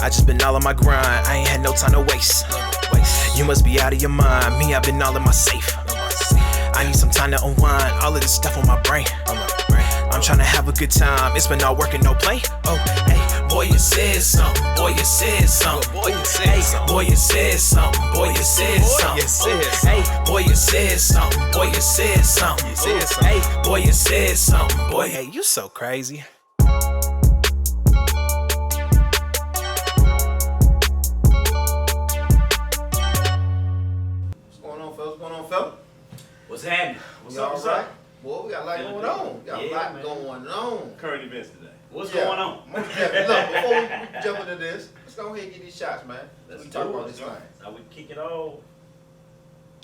I just been all on my grind, I ain't had no time to waste. You must be out of your mind, me, I've been all in my safe. I need some time to unwind, all of this stuff on my brain. I'm trying to have a good time, it's been all work and no play. Oh, hey, boy, you said something, boy, you said something. Boy, you said something, boy, you said something. Boy, you said something. Hey, boy, you said something, boy, you said something. Hey, boy, you said something. Boy, hey, you so crazy. What's happening? What's up? Boy, we got a lot going on. We got a lot going on. Current events today. What's going on? Look, before we jump into this, let's go ahead and get these shots, man. Let's talk about this thing. Now we kick it off.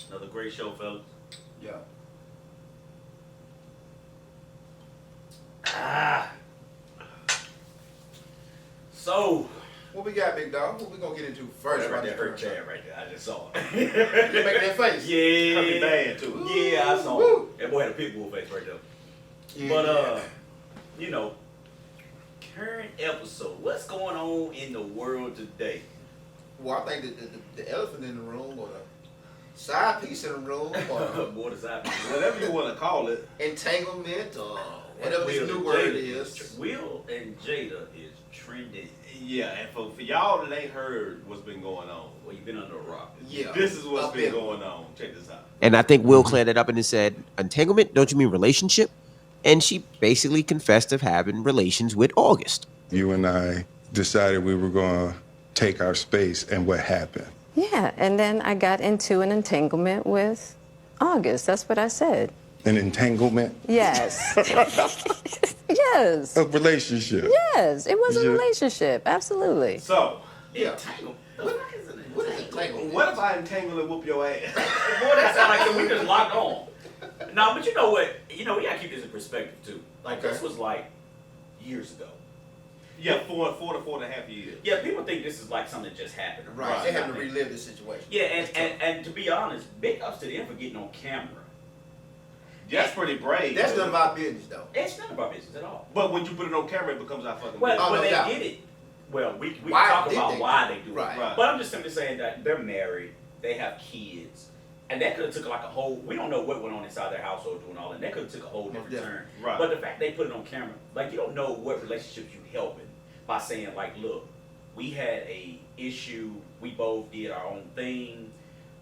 Another great show, fellas. Yeah. So, what we got, big dog? What we gonna get into first? Right there, her chair right there. I just saw it. You making that face? Yeah. Coming bad too. Yeah, I saw it. That boy had a pit bull face right there. Yeah, but you know, current episode. What's going on in the world today? Well, I think the elephant in the room, or the side piece in the room, or Boy, the side piece. Whatever you want to call it. entanglement, or whatever this Will new and word Jada is. Will and Jada is trending. Yeah, and for y'all that ain't heard what's been going on, Well, you've been under a rock. Yeah. this is what's Up been in. going on. Check this out. And I think Will cleared it up and said, entanglement, don't you mean relationship? And she basically confessed of having relations with August. You and I decided we were going to take our space, and what happened? Yeah, and then I got into an entanglement with August. That's what I said. An entanglement? Yes. Yes. A relationship? Yes, it was a Yeah. relationship. Absolutely. So, Yeah. Entanglement. What is entanglement? what if I entangle and whoop your ass? Boy, that sounds like we just locked on. No, but you know what? You know, we gotta keep this in perspective too. Like this was like years ago. Yeah, four and a half years. Yeah, people think this is like something that just happened. Right. They have to relive this situation. Yeah, and to be honest, big ups to them for getting on camera. That's pretty brave. That's none of our business, though. It's none of our business at all. But when you put it on camera, it becomes our fucking Well, business. Oh, when no they doubt. did it, well, we can Why talk did about they why do they it? do Right. it. Right. But I'm just simply saying that they're married, they have kids, and that could have took like a whole. We don't know what went on inside their household doing all that. That could have took a whole different Yeah. turn. Right. But the fact they put it on camera, like you don't know what relationships you helping by saying like, look, we had a issue, we both did our own thing,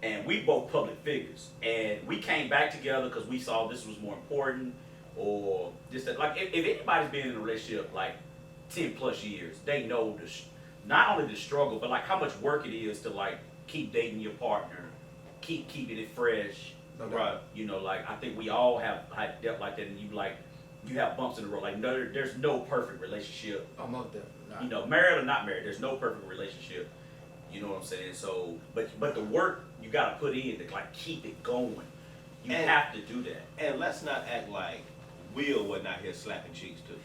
and we both public figures, and we came back together because we saw this was more important, or just that. Like if anybody's been in a relationship like 10 plus years, they know not only the struggle, but like how much work it is to like keep dating your partner, keeping it fresh. No doubt. Right. You know, like I think we all have dealt like that, and you have bumps in the road. Like no, there's no perfect relationship. Almost definitely not. You know, married or not married, there's no perfect relationship. You know what I'm saying? So, but the work you got to put in to like keep it going. You And- have to do that. And let's not act like Will was not here slapping cheeks too.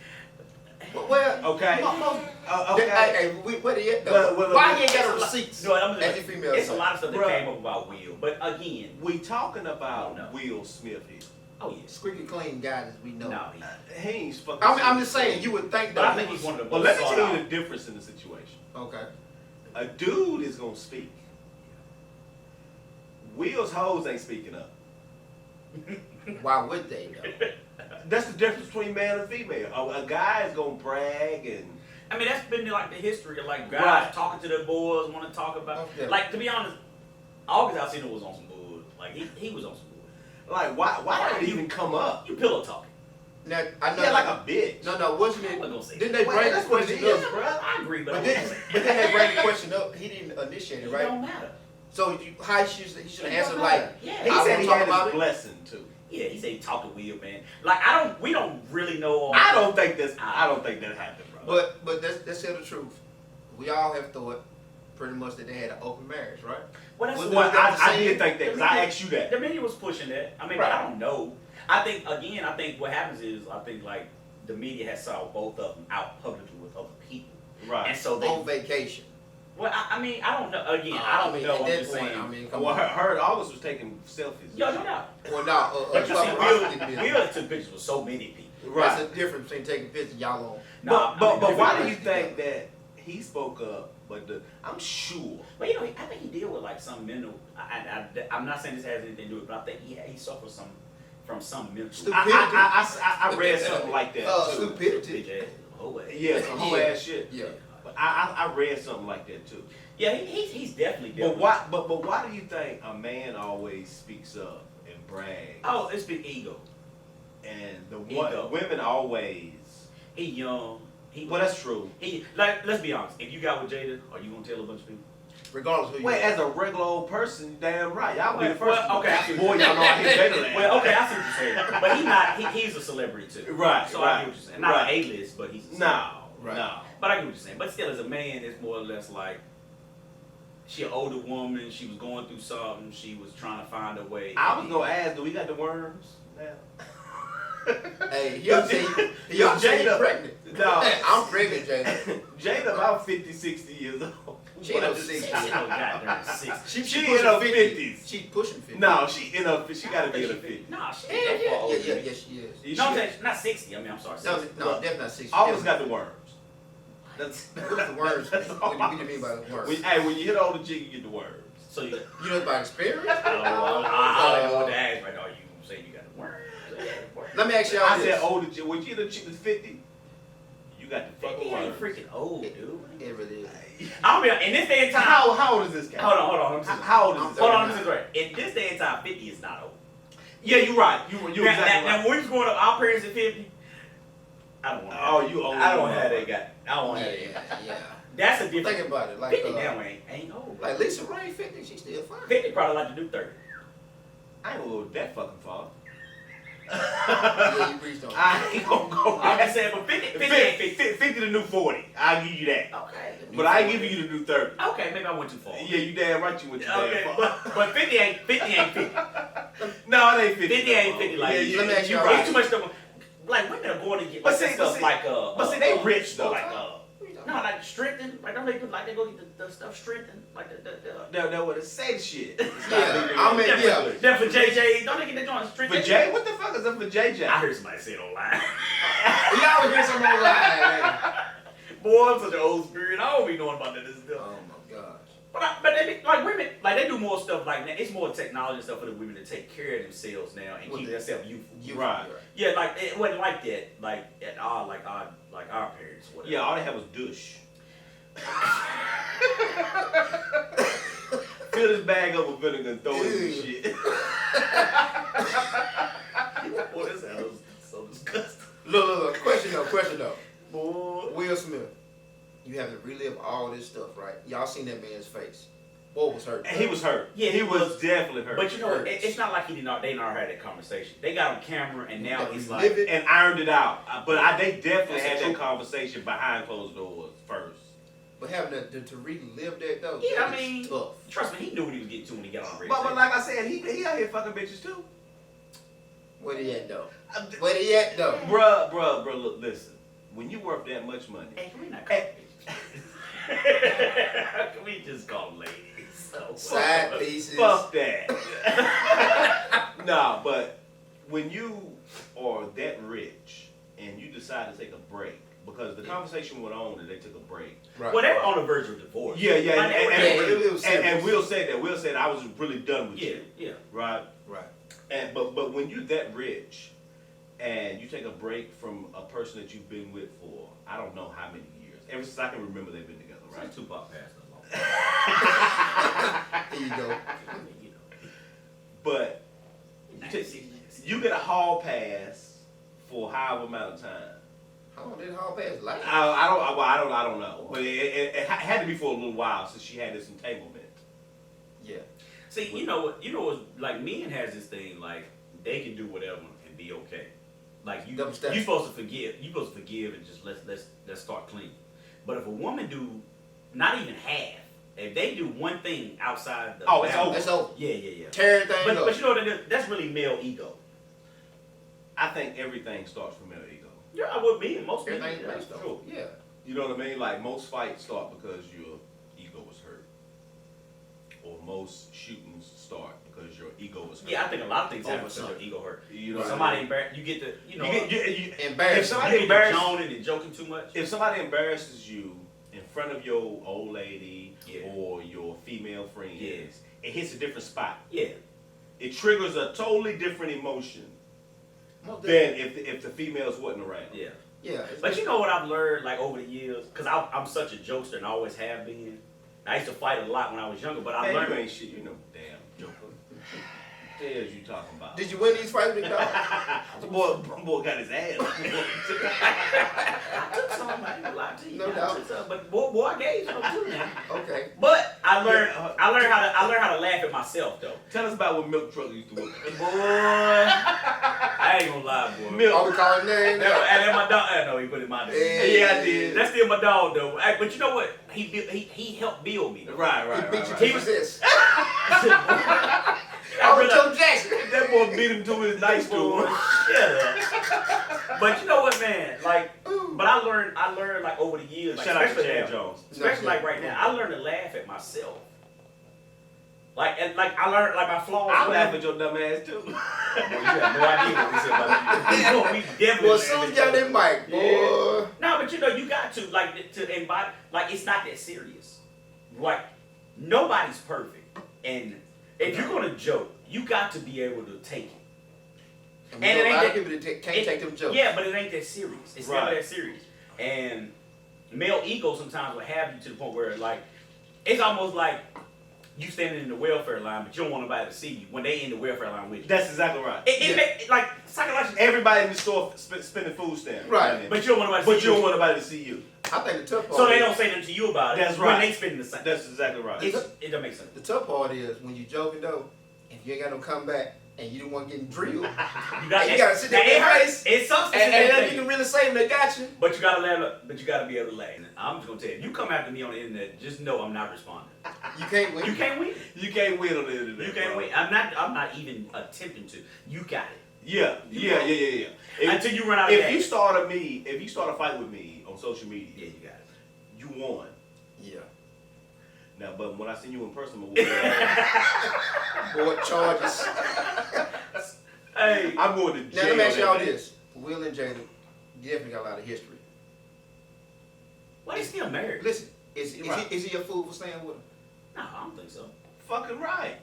Well, Okay. Okay. Hey, where they at, though? Well, Why he ain't It's got a no lot- receipts? No, I'm as a female it's a side? lot of stuff that Bruh. came up about Will, but again, We talking about Oh, no. Will Smith here. oh yes, Squeaky clean guy as we know. no, He ain't fucking. I'm just saying, you would think but that. I think he's one of the Well, most let me sought tell you out. the difference in the situation. Okay. A dude is gonna speak. Will's hoes ain't speaking up. Why would they, though? That's the difference between male and female. A guy is gonna brag and I mean, that's been like the history of like guys Right. talking to their boys, want to talk about. Yeah. Like to be honest, August Alsina was on some bull. Like he was on some bull. like, why did it even come up? You pillow talking. Now, I know. Yeah, like a bitch. No, wasn't I'm it? not gonna say Didn't that. they Well, bring the that's what it question is, up? bruh. I agree, but But I then, won't say but then they bring the question up. He didn't initiate it, It right? don't matter. So how he should It answer don't like, matter. Yeah. He I said won't he talk had about his it. blessing too. Yeah, he said he talked to Will, man. Like we don't really know. All I don't think that happened, bro. But let's tell the truth. We all have thought pretty much that they had an open marriage, right? Well, that's Was Well, that the I same? did think that because I asked you that. The media was pushing that. I mean, Right. but I don't know. I think what happens is I think like the media has saw both of them out publicly with other people, Right. and so they. On vacation. Well, I mean, I don't know. Again, I don't know. At I'm that just point, saying. I mean, come Well, on. her August was taking selfies. Yo, no doubt. Well, no, But you see, paparazzi Will took pictures with so many people. That's the difference between taking pictures and y'all on. Nah, But I mean, why do different you ways to think that he spoke up, but I'm sure. But I think he deal with like some mental. I'm not saying this has anything to do with it, but I think he suffers from some mental. Stupidity. I read something like that too. Stupidity. Bitch ass whole ass. Yeah, some whole ass shit. Yeah. But I read something like that too. Yeah, he's definitely. But why? But why do you think a man always speaks up and brags? Oh, it's big ego. And Ego. women always. He young. Well, that's true. Let's be honest. If you got with Jada, are you gonna tell a bunch of people? Regardless of who you Wait, are. as a regular old person, damn right. Y'all be the Well, first. okay, I see Boy, what y'all you're know I hate Jada. Well, okay, I see what you're saying. But he's not. He's a celebrity too. Right, So I right, get what you're saying. Not right. an A-list, but he's. No, Right. no. But I get what you're saying. But still, as a man, it's more or less like she an older woman. She was going through something. She was trying to find a way. I was gonna ask, do we got the worms now? Hey, he'll say you Jada- pregnant. No. I'm pregnant, Jada. Jada about 50, 60 years old. She ain't no What? 60. She don't goddamn 60. She pushing in her 50s. 50s. She pushing 50. No, she gotta be in her 50s. Nah, she Yeah, ain't that far older. yeah, she is. You No, I'm should- saying not 60. I mean, I'm sorry. No, 60. no, definitely not 60. Always got the worms. That's What's the words? What do you mean by the words? when you hit older jig, you get the worms. So you. You know by experience? I don't know what to ask right now. You say you got the word. Let me ask y'all I this. said older jig. When you hit a chick that's 50, you got the fucking 50 ain't worms. freaking old, dude. It really is. I'll be in this day and time. How old is this guy? Hold on. Let me see. How old is I'm this? Hold guy? on, let me see right. In this day and time, 50 is not old. Yeah, you're right. You Now, exactly right. now, when we was growing up, our parents at 50, I don't want to. Oh, you old. I don't have that guy. I don't want Yeah, that. yeah. That's a different. Think about it. Like, 50 now ain't old. like Lisa Ray, 50, she's still fine. 50 probably like to do 30. I ain't gonna go that fucking far. Yeah, you reached on. I ain't gonna go. I'm just saying, but 50 ain't 50. 50 the new 40. I'll give you that. Okay. But I ain't giving you the new 30. Okay, maybe I went too far. Yeah, you damn right you went to Okay, damn far. but 50 ain't 50. No, it ain't 50. 50 ain't 50 like yeah, you. Let me ask you It's right. too much stuff. Like women are going to get But like see- that but stuff see- like but see, they rich, though. like no, like strengthened. Like don't they put like they go get the stuff strengthened like the That would have said shit. Yeah, I mean, yeah. That for JJ. Don't they get the joint For strengthened? Jay? What the fuck is up for JJ? I heard somebody say it online. You always hear something online, man. Boy, I'm such an old spirit. I don't be knowing about that stuff. Oh my gosh. But they be, like women, like they do more stuff like that. It's more technology and stuff for the women to take care of themselves now and Well, keep they- themselves youthful. Right. Yeah, like it wasn't like that, like at our our parents. Whatever. Yeah, all they had was douche. Fill this bag up with vinegar and throw it in the Ew. shit. Boy, this sounds so disgusting. Look. Question though. Boy. Will Smith, you have to relive all this stuff, right? Y'all seen that man's face. Boy was hurt. And he was hurt. Yeah, he he was was. definitely hurt. But you know, it's not like they never had that conversation. They got on camera, and now Yeah, it's relive like it. and ironed it out. But they definitely That's had the that truth. conversation behind closed doors first. But having to relive that though, Yeah, that I is mean, tough. trust me, he knew what he was getting to when he got on the But like I said, he out here fucking bitches too. Where he at though? Where he at though? Bruh, look, listen. When you worth that much money, Hey, can we not call them bitches? Can we just call them ladies? So, Side pieces. fuck that. Nah, but when you are that rich and you decide to take a break, because the conversation went on that they took a break. Right. Well, they were on the verge of divorce. Yeah, Like, they were- it was and serious. Will said that. Will said I was really done with yeah, you, yeah. right? Right. And but when you're that rich and you take a break from a person that you've been with for I don't know how many years. Ever since I can remember, they've been together, right? Right. Tupac passed There you go. along. But you get a hall pass for however amount of time. How long did Hall pass? Life? I don't know, but it had to be for a little while since she had this entanglement. Yeah. See, you know what? Like men has this thing like they can do whatever and be okay. Like you Double standard. supposed to forgive. You supposed to forgive and just let's start clean. But if a woman do not even half, if they do one thing outside the Oh, it's boundaries- over. That's over. Yeah. Tear everything up. But you know what? That's really male ego. I think everything starts from male ego. Yeah, I would be. Most men. Everything Yeah, based on. true. Yeah. You know what I mean? Like most fights start because your ego was hurt, or most shootings start because your ego was hurt. Yeah, I think a lot of things happen Over because your something. ego hurt. You know, what I Somebody mean? embarrassed. You get the You Embarrassing. if somebody you get the embarrasses joning and joking too much. if somebody embarrasses you in front of your old lady Yeah. or your female friends, Yeah. it hits a different spot. Yeah. It triggers a totally different emotion Most than definitely. if the females wasn't around. Yeah. Yeah. it's- But you know what I've learned, like, over the years? Because I'm such a jokester and always have been. I used to fight a lot when I was younger, but I Man, learned. you ain't shit. You know, damn joker. What the hell is you talking about? Did you win these fights, big dog? The boy got his ass. I took some, I ain't gonna lie to you. No I doubt. took some, but boy, I gave some too now. Okay. But I learned how to laugh at myself though. Tell us about what milk truck used to work. Boy, I ain't gonna lie, boy. Milk. Are we calling names? And then my dog, no, he put it in my name. Yeah, I did. That's still my dog though. But you know what? He helped build me. Right. He beat you He to was- this. I Oh, realized- Joe Jackson. That boy beat him to his nice Boy, stool. shut up. But you know what, man? Like, but I learned like over the years. Like, Shout out to especially Chad now, Jones. especially like right now, I learned to laugh at myself. Like I learned like my flaws. I whatever. laugh at your dumb ass too. Boy, you have no idea what we said about you. We definitely. Well, as soon as you got that mic, boy. No, but you know you got to to embody. Like it's not that serious. Like nobody's perfect, and if you're gonna joke, you got to be able to take it. And And we it know a ain't lot of that- people that can't take them jokes. Yeah, but it ain't that serious. It's never Right. that serious. And male ego sometimes will have you to the point where like it's almost like you standing in the welfare line, but you don't want nobody to see you when they in the welfare line with you. That's exactly right. It make, like psychologically. Everybody in the store spending food stamps. Right. But you don't want nobody to But see you don't want nobody to see you. I think the tough part So they is, don't say nothing to you about it. That's when right. they spend the same. That's exactly right. It don't make sense. the tough part is when you joking though, if you ain't got no comeback and you the one getting drilled, You and you gotta sit there it and hurts. It sucks to sit and there then and you think. can really say them they got you. But you gotta laugh. But you gotta be able to laugh. I'm just gonna tell you, if you come after me on the internet, just know I'm not responding. You can't win. You can't win. You can't win on the internet. You can't bro. win. I'm not even attempting to. You got it. Yeah. If, Until you run out of if gas. you start a fight with me on social media, Yeah, you got it. you won. Yeah. Now, but when I see you in person, Boy, charges. Hey, I'm going to Now jail. let me ask y'all that day. this: Will and Jada definitely got a lot of history. well, they still married. Listen, is Right. he your fool for staying with him? No, I don't think so. Fucking right.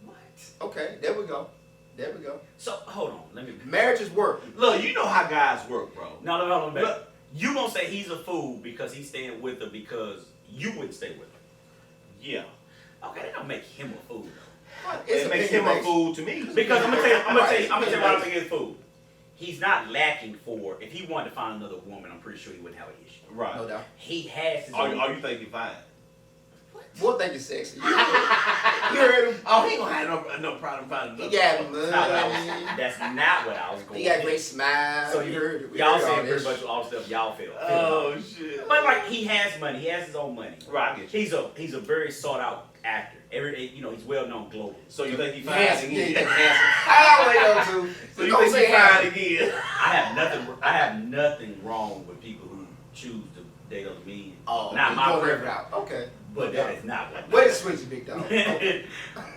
What? Okay, there we go. There we go. So hold on, let me. Marriage is work. Look, you know how guys work, bro. No. Look. You gonna say he's a fool because he's staying with her because you wouldn't stay with her? Yeah. Okay, that don't make him a fool. It's It makes him a opinion-based. fool to me. Because I'm gonna tell you what I Right. think is fool. He's not lacking for. If he wanted to find another woman, I'm pretty sure he wouldn't have an issue. Right. No doubt. He has his Are own. you thinking fine? Boy, think it's sexy. You heard him. Oh, he gonna have no problem finding He got That's not what I was, money. that's not what I was going. He got a with. great smile. So you heard it. We y'all heard all saying pretty this. much all stuff y'all feel. Oh shit. But like he has money, he has his own money. Right, I get you. He's a very sought out actor. He's well known globally. So you think he fine Handsome. Yeah, you again? think handsome. I always know too. So you Don't think say he fine handsome. again? I have nothing wrong with people who choose to date other men. Oh, not you my going that preference. route. Okay. But that is not what. Way to switch it, big dog. Okay.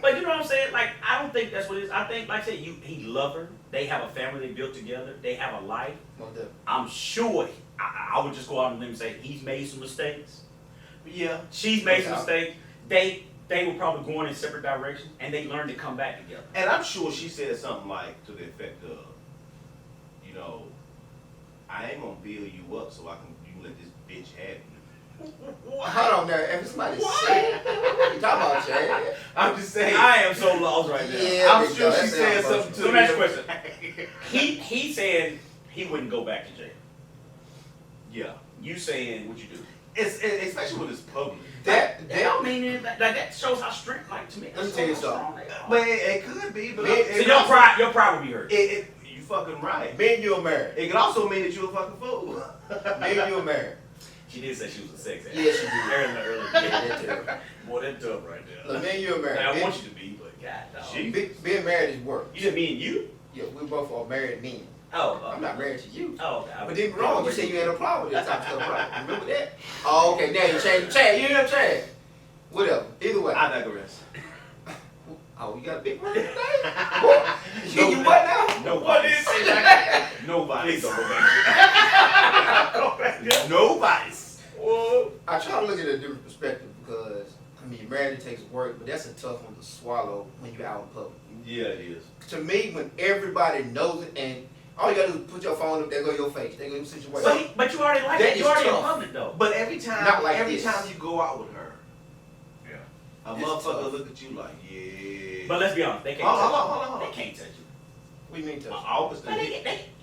But you know what I'm saying? Like I don't think that's what it is. I think, like I said, he love her. They have a family they built together. They have a life. Well done. I'm sure. I would just go out on them and say he's made some mistakes. Yeah. She's made some Yeah. mistakes. They were probably going in separate directions, and they learned to come back together. And I'm sure she said something like to the effect of, you know, I ain't gonna build you up so you let this bitch have you. Hold on there. If somebody said, what you talking about, Chad? I'm just saying. I am so lost right now. Yeah, I'm big sure dog, she that said sounds something to So me. next question. He said he wouldn't go back to jail. Yeah. You saying what you do? It's especially when it's public. That don't mean anything. That shows how strict, like to me. Let me tell you something. But it could be. But Man, So your pride will be hurt. You fucking right. me and you are married. It could also mean that you're a fucking fool. Me and you are married. She did say she was a sex addict. Yes, she did. Early. That too. Boy, that tough right there. Look, me and you are married. I Being- want you to be, but God, dog. Being married is work. You said me and you? Yeah, we both are married men. Oh, I'm not married to you. Oh, okay. But then wrong, you said you had no problem with that type of stuff, right? Remember that? Oh, okay, now you changed the Chad. You hear him, Chad? Whatever. Either way. I digress. Oh, you got a big word today? What? You what now? Nobody. Nobody. Please don't go back. Nobody's. All I try to look at it a different perspective because, I mean, marriage takes work, but that's a tough one to swallow when you're out in public. Yeah, it is. To me, when everybody knows it, and all you gotta do is put your phone up, there go your face, there go your situation. But you already like That that. You is already in tough. public though. But every time, Not like every this. time you go out with her, a It's motherfucker tough. look at you like, yeah. But let's be honest, they can't Hold touch on, you. hold on. They can't touch you. What do you mean touch? August, But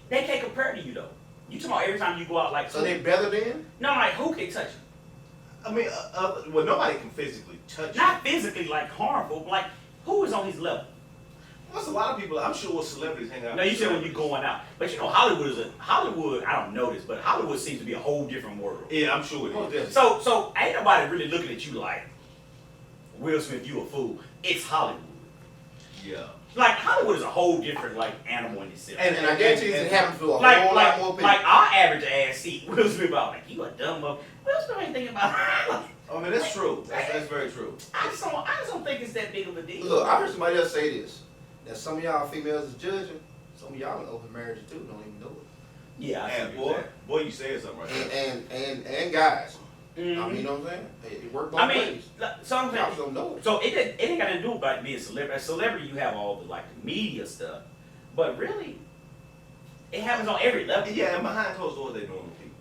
they can't compare to you though. You talking about every time you go out like So they better than? no, like who can touch you? I mean, well, nobody can physically touch you. Not physically like harmful, but like who is on his level? There's a lot of people, I'm sure celebrities hang out. No, you with said when you're celebrities. going out. But you know, Hollywood, I don't know this, but Hollywood seems to be a whole different world. Yeah, I'm sure it Most is. definitely. So ain't nobody really looking at you like, Will Smith, you a fool. It's Hollywood. Yeah. Like Hollywood is a whole different like animal in itself. And I guarantee you it happens to a like whole lot more people. like our average ass see Will Smith out like you a dumb mother. Will Smith ain't thinking about I mean, that's true. That's very true. I just don't think it's that big of a deal. Look, I heard somebody else say this. That some of y'all females is judging, some of y'all in open marriage too, don't even know it. Yeah, I And see boy, you said something right there. And guys. Mhm. I mean, you know what I'm saying? It work both I mean, ways. so I'm Y'all saying, just don't know it. so it ain't got to do about being a celebrity. As a celebrity, you have all the like media stuff, but really, it happens on every level. Yeah, and behind closed doors, they normal people.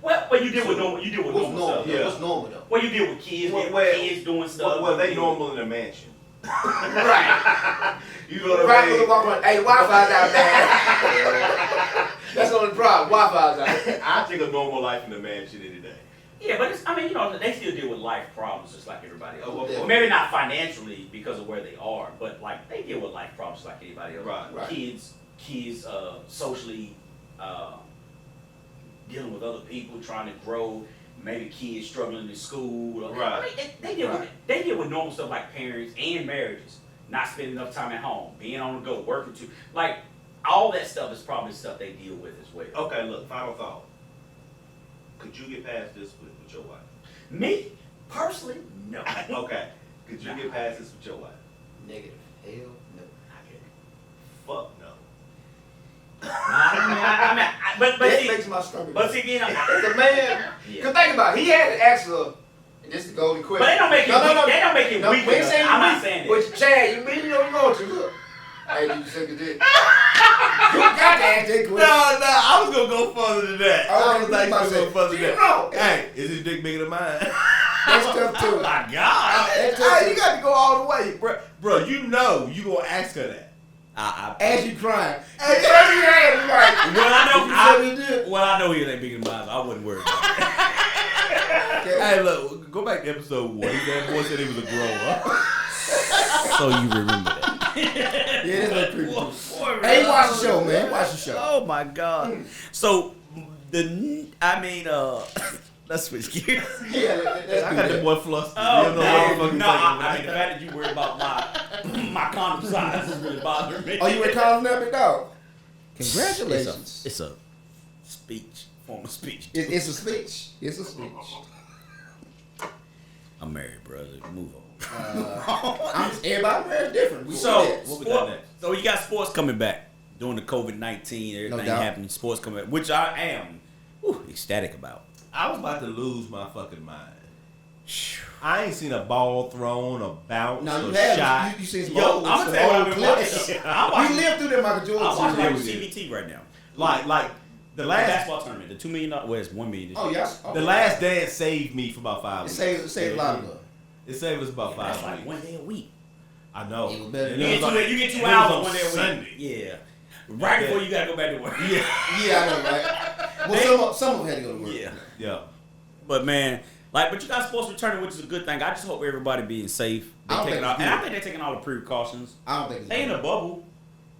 Well, you deal with normal. You deal with What's normal normal? stuff. Yeah. What's normal though? Well, you deal with kids. Well, you deal well, with kids doing stuff. Well, they You deal- normal in a mansion. Right. You know what Right, I mean? look up on, hey, Wi-Fi's out there. That's the only problem. Wi-Fi's out. I take a normal life in a mansion any day. Yeah, but it's, I mean, you know, they still deal with life problems just like everybody else. Oh, Well, maybe not financially because of where they are, but like they deal with life problems like anybody else. Right. Kids, socially dealing with other people, trying to grow. Maybe kids struggling in school. Right. I mean, they deal with normal stuff like parents and marriages, not spending enough time at home, being on the go, working too. Like all that stuff is probably stuff they deal with as well. Okay, look, final thought. Could you get past this with your wife? Me personally, no. Okay. Could you get past this with your wife? Negative. Hell no. Fuck no. But That see, makes my stomach. but see, you know, As a man, Yeah. cause think about it, he had to ask her, and this is the golden question. but they don't make it. No, They don't make it No, weak. we ain't saying I'm you not weak, saying but that. Chad, you mean you know you're going to. Look. Hey, did you suck a dick? You got to ask that question. No, I was gonna go further than that. I was like, about gonna to go say, further than you that. know. Hey, is his dick bigger than mine? That's tough too. Oh my God. That's tough Hey, you too. got to go all the way, bro. You know you gonna ask her that. As you crying. Hey, First you had it, like, Well, I know. you said he did. Well, I know he ain't bigger than mine. So I wouldn't worry about it. Hey, look, go back to episode 1. That boy said he was a grower. So you remember that? Yeah, that's like creepy too. Hey, watch the show, man. Watch the show. Oh my God. So let's switch gears. Yeah, that's I got that boy flustered. Oh, You don't know what the fuck he's no, thinking I mean, about. the fact that you worry about my condom size is really bothering me. Oh, you in college now, big dog? Congratulations. It's a form of speech. It's a speech. It's a speech. I'm married, brother. Move on. Everybody marriage different. We So, see that. What we got next? so you got sports coming back during the COVID-19, everything doubt. happening. Sports coming back, which I am ecstatic about. I was about to lose my fucking mind. I ain't seen a ball thrown, a bounce, No, you a have. shot. You seen some Yo, old, I'm some gonna tell you what old I've been clips. watching. I'm We watching. lived through that Michael Jordan. I'm watching season. CBT right now. like the The last basketball tournament, the $2 million. Well, it's $1 million. Oh, yes. the last dance saved me for about 5 It weeks. saved a lot of love. It saved us about 5 That's weeks. like 1 day a week. I know. It was better And than it was like- You get and 2 it hours was on 1 day a week. Sunday. Yeah. Right before you gotta go back to work. Yeah. Yeah, I know, right? Well, some of them had to go to work. Yeah. Yeah. But man, but you got sports returning, which is a good thing. I just hope everybody being safe. I don't think it's and I good. think they're taking all the precautions. I don't think it's They in good. a bubble.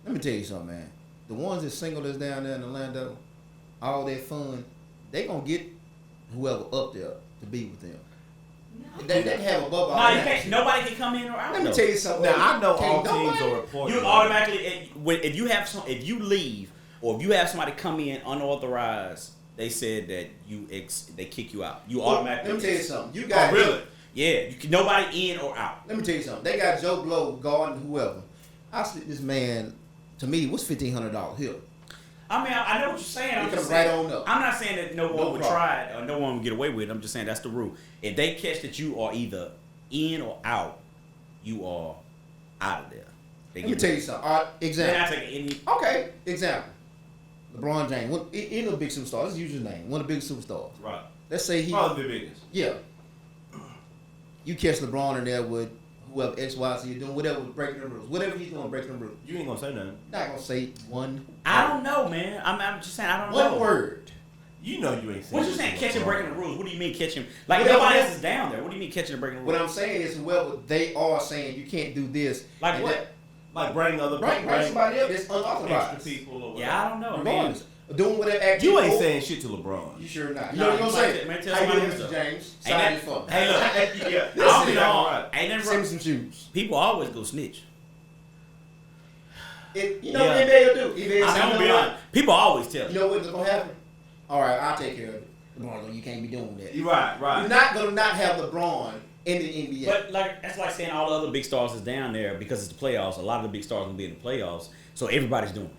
Let me tell you something, man. The ones that single that's down there in Orlando, all that fun, they gonna get whoever up there to be with them. They can have a bubble. No, you can't. Nobody can come in or out. Let me though. tell you something. Now I know all Can't teams nobody- are reporting. You automatically, if you leave or if you have somebody come in unauthorized, they said that they kick you out. You automatically. Let me tell you something. You got Oh, really? Yeah, you can, nobody in or out. Let me tell you something. They got Joe Blow guarding whoever. I slid this man. To me, what's $1,500 here? I mean, I know what you're saying. I'm Pick just them right saying, on up. I'm not saying that no one No would problem. try it or no one would get away with it. I'm just saying that's the rule. If they catch that you are either in or out, you are out of there. Let me tell you something. All right, They're example. not taking any. Okay, example. LeBron James, one, in a big superstar. Let's use his name. One of the big superstars. Right. Let's say he. Probably the biggest. Yeah. You catch LeBron in there with whoever X, Y, Z, you're doing whatever, breaking the rules. Whatever he's doing, breaking the rules. You ain't gonna say nothing. Not gonna say one. I don't know, man. I'm just saying I don't One know. word. You know you ain't saying. What you saying? shit to Catching, LeBron. breaking the rules. What do you mean catching? Like Whatever nobody that- else is down there. What do you mean catching and breaking the rules? What I'm saying is whoever they are saying you can't do this. Like and what? that- Like bring other Bring somebody else that's extra unauthorized. people or whatever. Yeah, I don't know. I mean, Regardless. Doing whatever activity. You ain't saying shit to LeBron. You sure not. You No, know what you're you gonna might- say? might tell How you somebody doing, else, Mr. though. James? Ain't Sign that- it for me. Hey, look. Yeah. I'll be Listen, all right. right. Ain't that Send me right? some shoes. People always go snitch. You know Yeah. what NBA will do? NBA will I'm say, gonna you be know what? honest. People always tell You you. know what's gonna happen? All right, I'll take care of it. LeBron, you can't be doing that. You right, right. You're not gonna not have LeBron in the NBA. But like that's like saying all the other big stars is down there because it's the playoffs. A lot of the big stars gonna be in the playoffs, so everybody's doing it.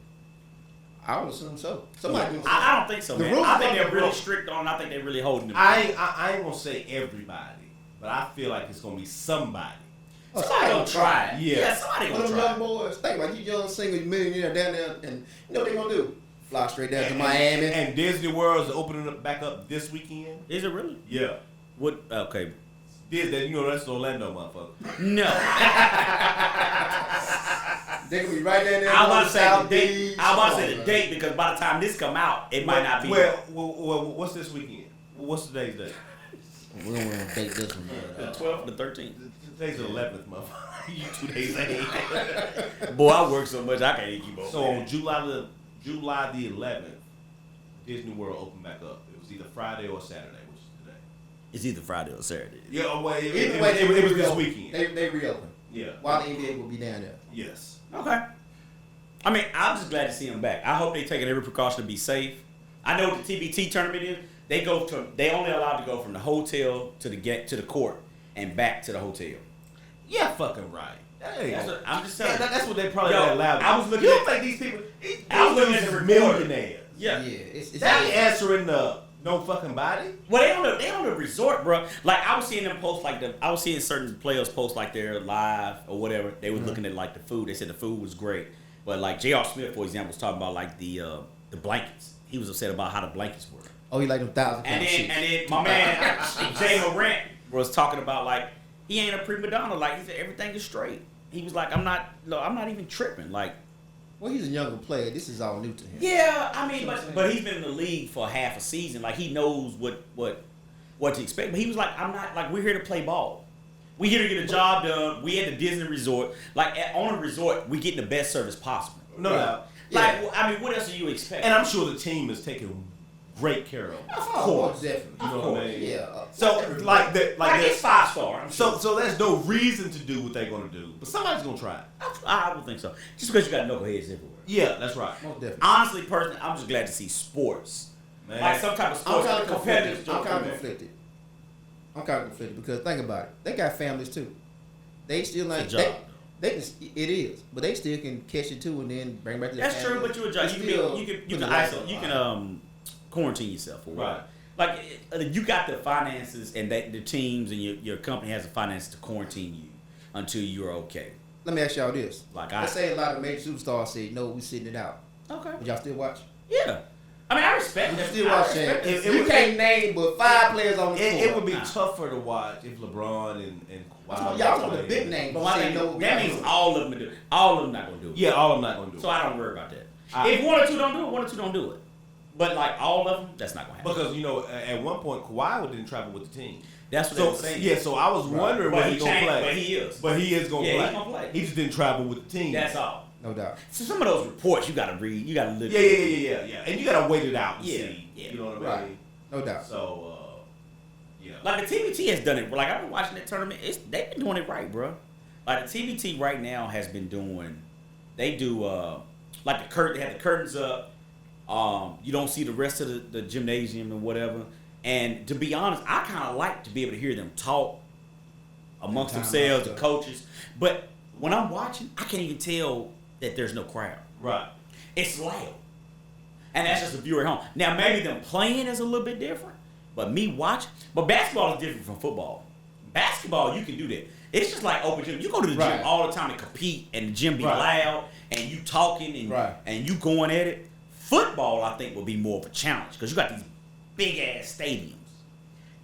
I would assume so. Somebody doing I don't think so, The man. rules I think are they're the really rules. strict on. I think they're really holding them. I ain't gonna say everybody, but I feel like it's gonna be somebody. Somebody gonna try it. Yeah. Somebody One gonna of them try young it. boys, think about you young single millionaire down there, and you know what they gonna do? Fly straight down to Miami. And Disney World's opening up back up this weekend. Is it really? Yeah. What? Okay. Disney, you know that's Orlando, motherfucker. No. They gonna be right down there. I was on about to say the South date. Beach. I was about to say Come the on, date because by the time this come out, it might not be. Well, what's this weekend? What's today's date? man. We don't want to date this one. the Man. 12th, the 13th. Today's the 11th, motherfucker. You 2 days ahead. Boy, I work so much I can't even keep up. So on July the 11th, Disney World opened back up. It was either Friday or Saturday, which is today. it's either Friday or Saturday. Yeah, well, Either way, it was this reopen. weekend. They reopen. Yeah. While the NBA will be down there. Yes. Okay. I mean, I'm just glad to see them back. I hope they're taking every precaution to be safe. I know what the TBT tournament is. They only allowed to go from the hotel to the court and back to the hotel. Yeah, fucking right. Hey, That's what, I'm just telling you. that's what they probably Yo, allowed. I was looking You at- don't think these people? I was looking at the these report. millionaires. Yeah. It's They ain't answering the no fucking body. Well, they on the resort, bro. Like I was seeing them post I was seeing certain players post like they're live or whatever. They were looking at like the food. They said the food was great, but like J.R. Smith, for example, was talking about like the blankets. He was upset about how the blankets were. Oh, you like them 1,000 And pound then, sheets. and then my man Jay Morant was talking about like he ain't a prima donna. Like he said everything is straight. He was like, I'm not even tripping. Like, Well, he's a younger player. This is all new to him. yeah, I mean, You know what I'm but saying? he's been in the league for half a season. Like he knows what to expect. But he was like, I'm not like we're here to play ball. We here to get a job done. We at the Disney resort. Like on a resort, we getting the best service possible. No doubt. Like Yeah. I mean, what else do you expect? And I'm sure the team is taking great care of them. Of course, definitely. You know what I mean? Yeah. So like that, like that. it's 5-star. I'm sure. So there's no reason to do what they're gonna do, but somebody's gonna try it. I would think so. Just because you got knuckleheads everywhere. Yeah, that's right. Most definitely. Honestly, personally, I'm just glad to see sports. Man. Like some type of I'm sports. kind of competitive. conflicted. I'm kind of conflicted because think about it. They got families too. They still like It's a job. they can. It is, but they still can catch it too and then bring back to their That's true, family. but you adjust. They You still can put you the can life isolate. You on. can quarantine yourself for a while. Right. Like you got the finances and the teams and your company has the finances to quarantine you until you're okay. Let me ask y'all this. Like Let's say a lot of major superstars say, "No, we sitting it out." Okay. Would y'all still watch? Yeah. I mean, I respect You that. still I watch respect that? that. You can't name but 5 players on the court. It would be Nah. tougher to watch if LeBron and Kawhi. Y'all talking the played. big names. But my Say thing, no, that means all of them do. All of them not gonna do it. Yeah, all of them not gonna do it. So I don't worry about that. I- If 1 or 2 don't do it, 1 or 2 don't do it. But like all of them, that's not gonna happen. Because you know, at one point Kawhi didn't travel with the team. That's what they So were saying. yeah, so I was wondering But when he he gonna changed, play. but he is. But he is gonna Yeah, play. he's gonna play. He just didn't travel with the team. That's all. No doubt. So some of those reports you gotta read, you gotta look. Yeah. And you gotta wait it out and Yeah, see. yeah. You know what I Right. mean? No doubt. So yeah. Like the TBT has done it. Like I've been watching that tournament. They've been doing it right, bro. Like the TBT right now has been doing. They do like the curtain. They have the curtains up. You don't see the rest of the gymnasium and whatever. And to be honest, I kind of like to be able to hear them talk amongst Time themselves, the out. coaches. But when I'm watching, I can't even tell that there's no crowd. Right. It's loud. And that's just a viewer at home. Now, maybe them playing is a little bit different, but me watching. But basketball is different from football. Basketball, you can do that. It's just like open gym. You go to the gym all the time and compete, and the gym be loud, and you talking, and you going at it. Football, I think, will be more of a challenge because you got these big-ass stadiums.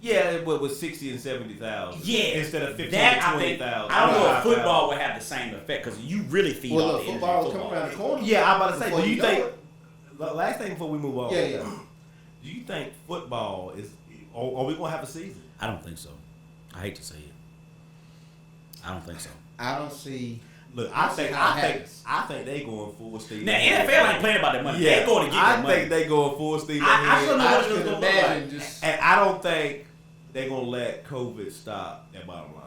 Yeah, with 60 and 70,000. Yeah, instead of 15 that, and 20,000. I don't know if football would have the same effect because you really feed all the energy. Football will come around the corner. Yeah, I'm about to say. Before Do you you think? know The last thing before we move on. Yeah. Do you think football is? Are we gonna have a season? I don't think so. I hate to say it. I don't think so. I don't see. Look, I think they going full steam. Now NFL ain't playing about that money. They going to get that money. I think they going full steam. I don't know what I it's can going to imagine look like. just. And I don't think they're gonna let COVID stop that bottom line.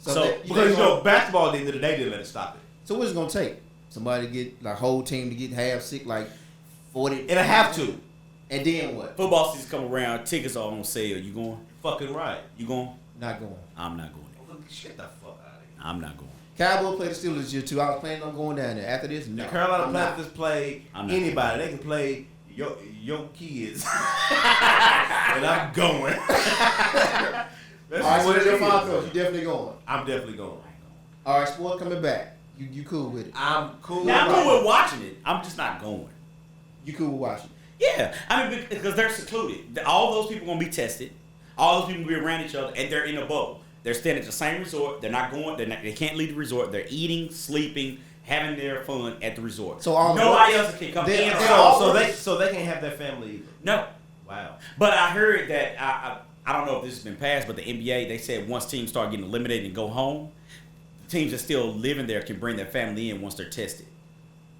So Because basketball at the end of the day didn't let it stop it. So what's it gonna take? Somebody to get like whole team to get half sick, like 40. It'll have to. And then what? Football season come around, tickets are on sale. You going? Fucking right. You going? Not going. I'm not going. Shut the fuck out of here. I'm not going. Cowboys play the Steelers this year too. I was planning on going down there. After this, no. The Carolina I'm not. Panthers play I'm not anybody. They can play your kids. And I'm going. That's All right, so what that's it your is. final thoughts. You definitely going. I'm definitely going. All right, sport coming back. You cool with it? I'm cool. Now, I'm cool with watching it. I'm just not going. You cool with watching? Yeah, I mean because they're secluded. All those people gonna be tested. All those people gonna be around each other, and they're in a bubble. They're staying at the same resort. They're not going. They can't leave the resort. They're eating, sleeping, having their fun at the resort. So all nobody else can come in. So they can't have their family either. No. Wow. But I heard that I don't know if this has been passed, but the NBA they said once teams start getting eliminated and go home, the teams that still living there can bring their family in once they're tested.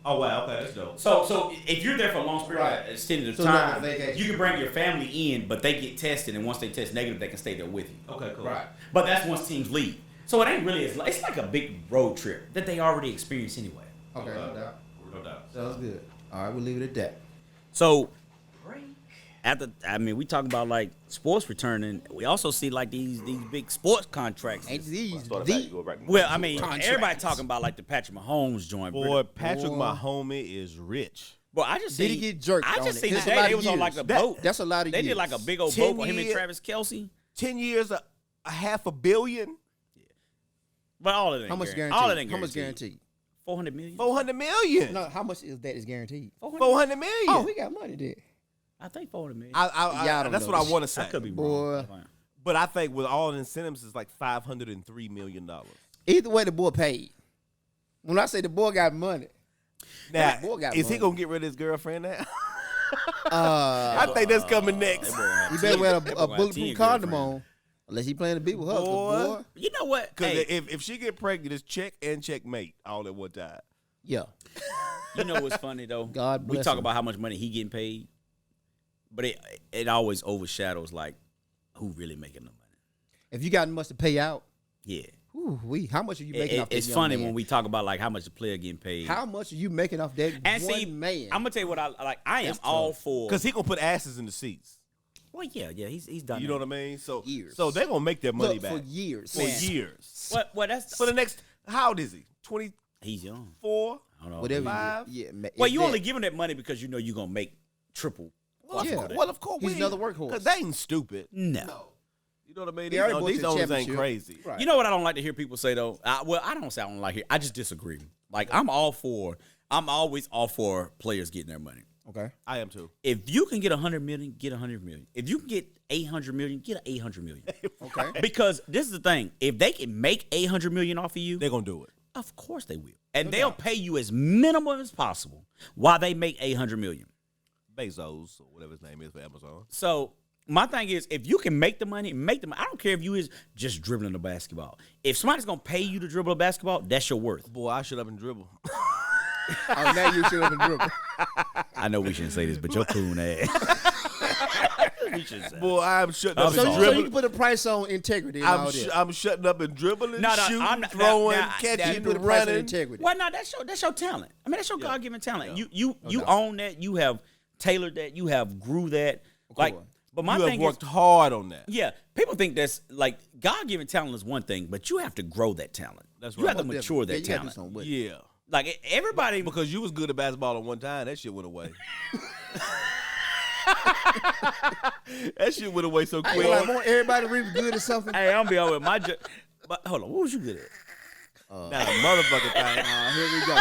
Oh wow, okay, that's dope. So if you're there for a long period Right. extended of So time, not a vacation. you can bring your family in, but they get tested, and once they test negative, they can stay there with you. Okay, cool. Right. But that's once teams leave. So it ain't really it's like a big road trip that they already experienced anyway. Okay, no doubt. No doubt. Sounds good. All right, we'll leave it at that. So we talk about like sports returning. We also see like these big sports contracts. Ain't these Well, I mean, everybody talking about like the Patrick Mahomes joint. Boy, Patrick Mahomes is rich. Well, I just Did see. he get jerked I on just it? seen That's today a lot they of was on like years. a boat. That's a lot of They years. did like a big old 10 boat with him and years. Travis Kelce. 10 years, a $500 million. But all of it ain't How much guaranteed. guaranteed? All of it ain't How much guaranteed. guaranteed? $400 million. $400 million. No, how much is that is guaranteed? $400 million. Oh, we got money there. I think $400 million. Y'all don't That's know what I this. want to say. I could be Boy. wrong. But I think with all the incentives, it's like $503 million. Either way, the boy paid. When I say the boy got money, Now, boy got is he money. going to get rid of his girlfriend now? I think that's coming next. he better wear a That boy got 10 bulletproof condom girlfriends. on, unless he planning to be with her. 'cause Boy. boy, You know what? Because Hey, if she get pregnant, it's check and checkmate all at one time. yeah. you know what's funny though? God we bless talk him. about how much money he getting paid, but it always overshadows like who really making the money. If you got much to pay out, Yeah. how much are you making off that It's young funny man? when we talk about like how much the player getting paid. How much are you making off that and one see, man? I'm gonna tell you what I like. I am That's all tough. for Because he going to put asses in the seats. Well, yeah, he's done. You know what I mean? So Years. So they're going to make their money Look, back. for years. For Man. years. Well, that's For the next, how old is he? 24? he's young. I I don't know. Whatever. Five? Well, you only giving that money because you know you're gonna make triple. Well, Yeah. well, of course. He's we another ain't- workhorse. 'cause they ain't stupid. No. You know what I mean? They already bought These you the owners ain't championship. crazy. Right. You know what I don't like to hear people say though? I don't say I don't like it. I just disagree. Like I'm always all for players getting their money. Okay. I am too. If you can get $100 million, get $100 million. If you can get $800 million, get $800 million. Okay. Because this is the thing: if they can make $800 million off of you, They're going to do it. of course they will, and they'll pay you as minimum as possible while they make $800 million. Bezos, or whatever his name is for Amazon. So my thing is, if you can make the money, make the money. I don't care if you is just dribbling the basketball. If somebody's gonna pay you to dribble a basketball, that's your worth. Boy, I should have been dribble. Oh, now you should have been dribble. I know we shouldn't say this, but your coon ass. We should say. Boy, I'm shutting up So and you dribbling. can put a price on integrity and all that. I'm shutting up and dribbling, No, shooting, I'm not- throwing, now, You catching, put a price on running. integrity. Well, no, that's your talent. I mean, that's your God given talent. You doubt. own that. You have tailored that. You have grew that. Like, but my You have thing worked is, hard on that. yeah, people think that's like God given talent is one thing, but you have to grow that talent. That's You right. have to mature Yeah, that you gotta do talent. something with it. Yeah. Like everybody, Because you was good at basketball at one time, that shit went away. That shit went away so I quick. ain't like, want everybody to be good at something. hey, I'm be over my. But hold on, what was you good at? Not a motherfucking thing. Here we go.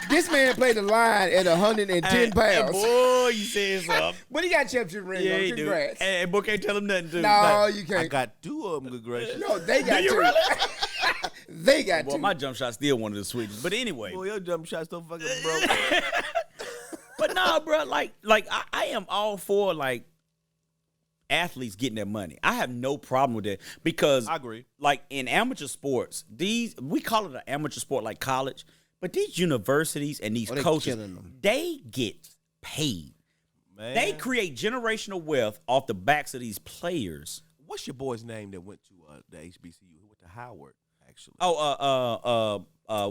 This man played the line at 110 pounds. Boy, you said something. But he got championship ring Yeah, on. he do. Congrats. Hey, boy, can't tell him nothing. Too. No, you I can't. got 2 of them, good gracious. No, they got Do you two. really? They got Boy, two. my jump shot still one of the sweetest. But anyway, Boy, your jump shot's so fucking broke. but nah, bro, like I am all for like athletes getting their money. I have no problem with that because I agree. Like in amateur sports, we call it an amateur sport like college, but these universities and these they coaches, killing them. they get paid. Man. They create generational wealth off the backs of these players. What's your boy's name that went to the HBCU? He went to Howard, actually.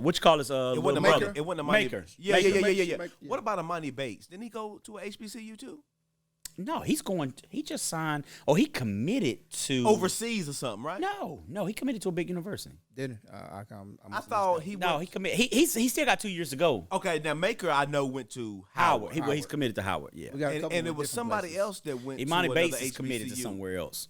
Which college? It wasn't Maker? Amani. It wasn't Amani. Maker. Yeah. Maker. What about Amani Bates? Didn't he go to a HBCU too? No, he just signed, or he committed to Overseas or something, right? No, he committed to a big university. Did I thought he No, went. he committed. He still got 2 years to go. Okay, now Maker I know went to Howard. Howard. He's committed to Howard. Yeah. We got a and couple and of it was different somebody places. else that went Imani to Bates another is committed to HBCU. somewhere else.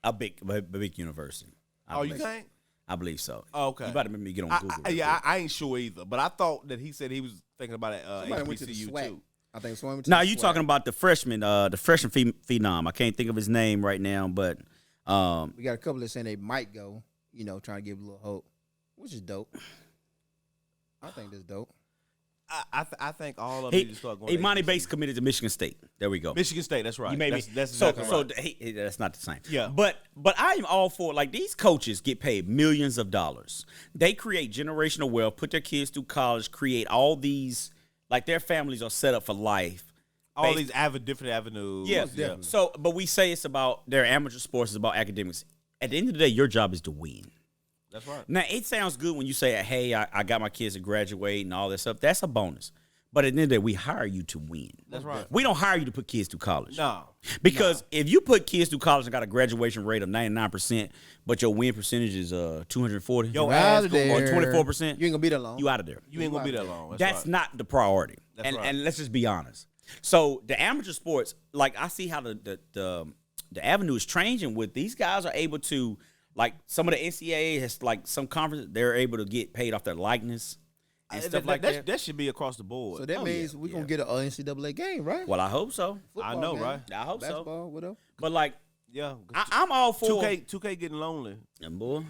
A big university. I Oh, you believe. think? I believe so. Oh, okay. You about to make me get on Google. real Yeah, quick. I ain't sure either, but I thought that he said he was thinking about it Somebody went to the HBCU SWAC. too. I think someone went to Now the you SWAC. talking about the freshman phenom. I can't think of his name right now, but We got a couple that saying they might go. Trying to give a little hope, which is dope. I think that's dope. I think all of them need to start going. to Imani HBCU. Bates committed to Michigan State. There we go. Michigan State. That's right. You made me. That's so exactly right. that's not the same. Yeah. But I am all for, like, these coaches get paid millions of dollars. They create generational wealth, put their kids through college, create all these, like, their families are set up for life. All these different avenues. Yeah. definitely. So, but we say it's about their amateur sports, it's about academics. At the end of the day, your job is to win. That's right. Now, it sounds good when you say, hey, I got my kids to graduate and all that stuff. That's a bonus. But at the end of the day, we hire you to win. That's right. We don't hire you to put kids through college. No. Because if you put kids through college and got a graduation rate of 99%, but your win percentage is 240 Yo, or ass Out of there. 24%, You ain't gonna be that long. you out of there. You ain't gonna be that long. That's right. not the priority. That's right. And let's just be honest. So the amateur sports, like, I see how the avenue is changing with these guys are able to, like, some of the NCAA has, like, some conferences, they're able to get paid off their likeness and stuff like that. That should be across the board. So that means we're gonna get an NCAA game, right? Well, I hope so. I know, game, right? I hope so. Basketball, whatever. But, like, Yeah. I'm all for 2K getting lonely. And boy,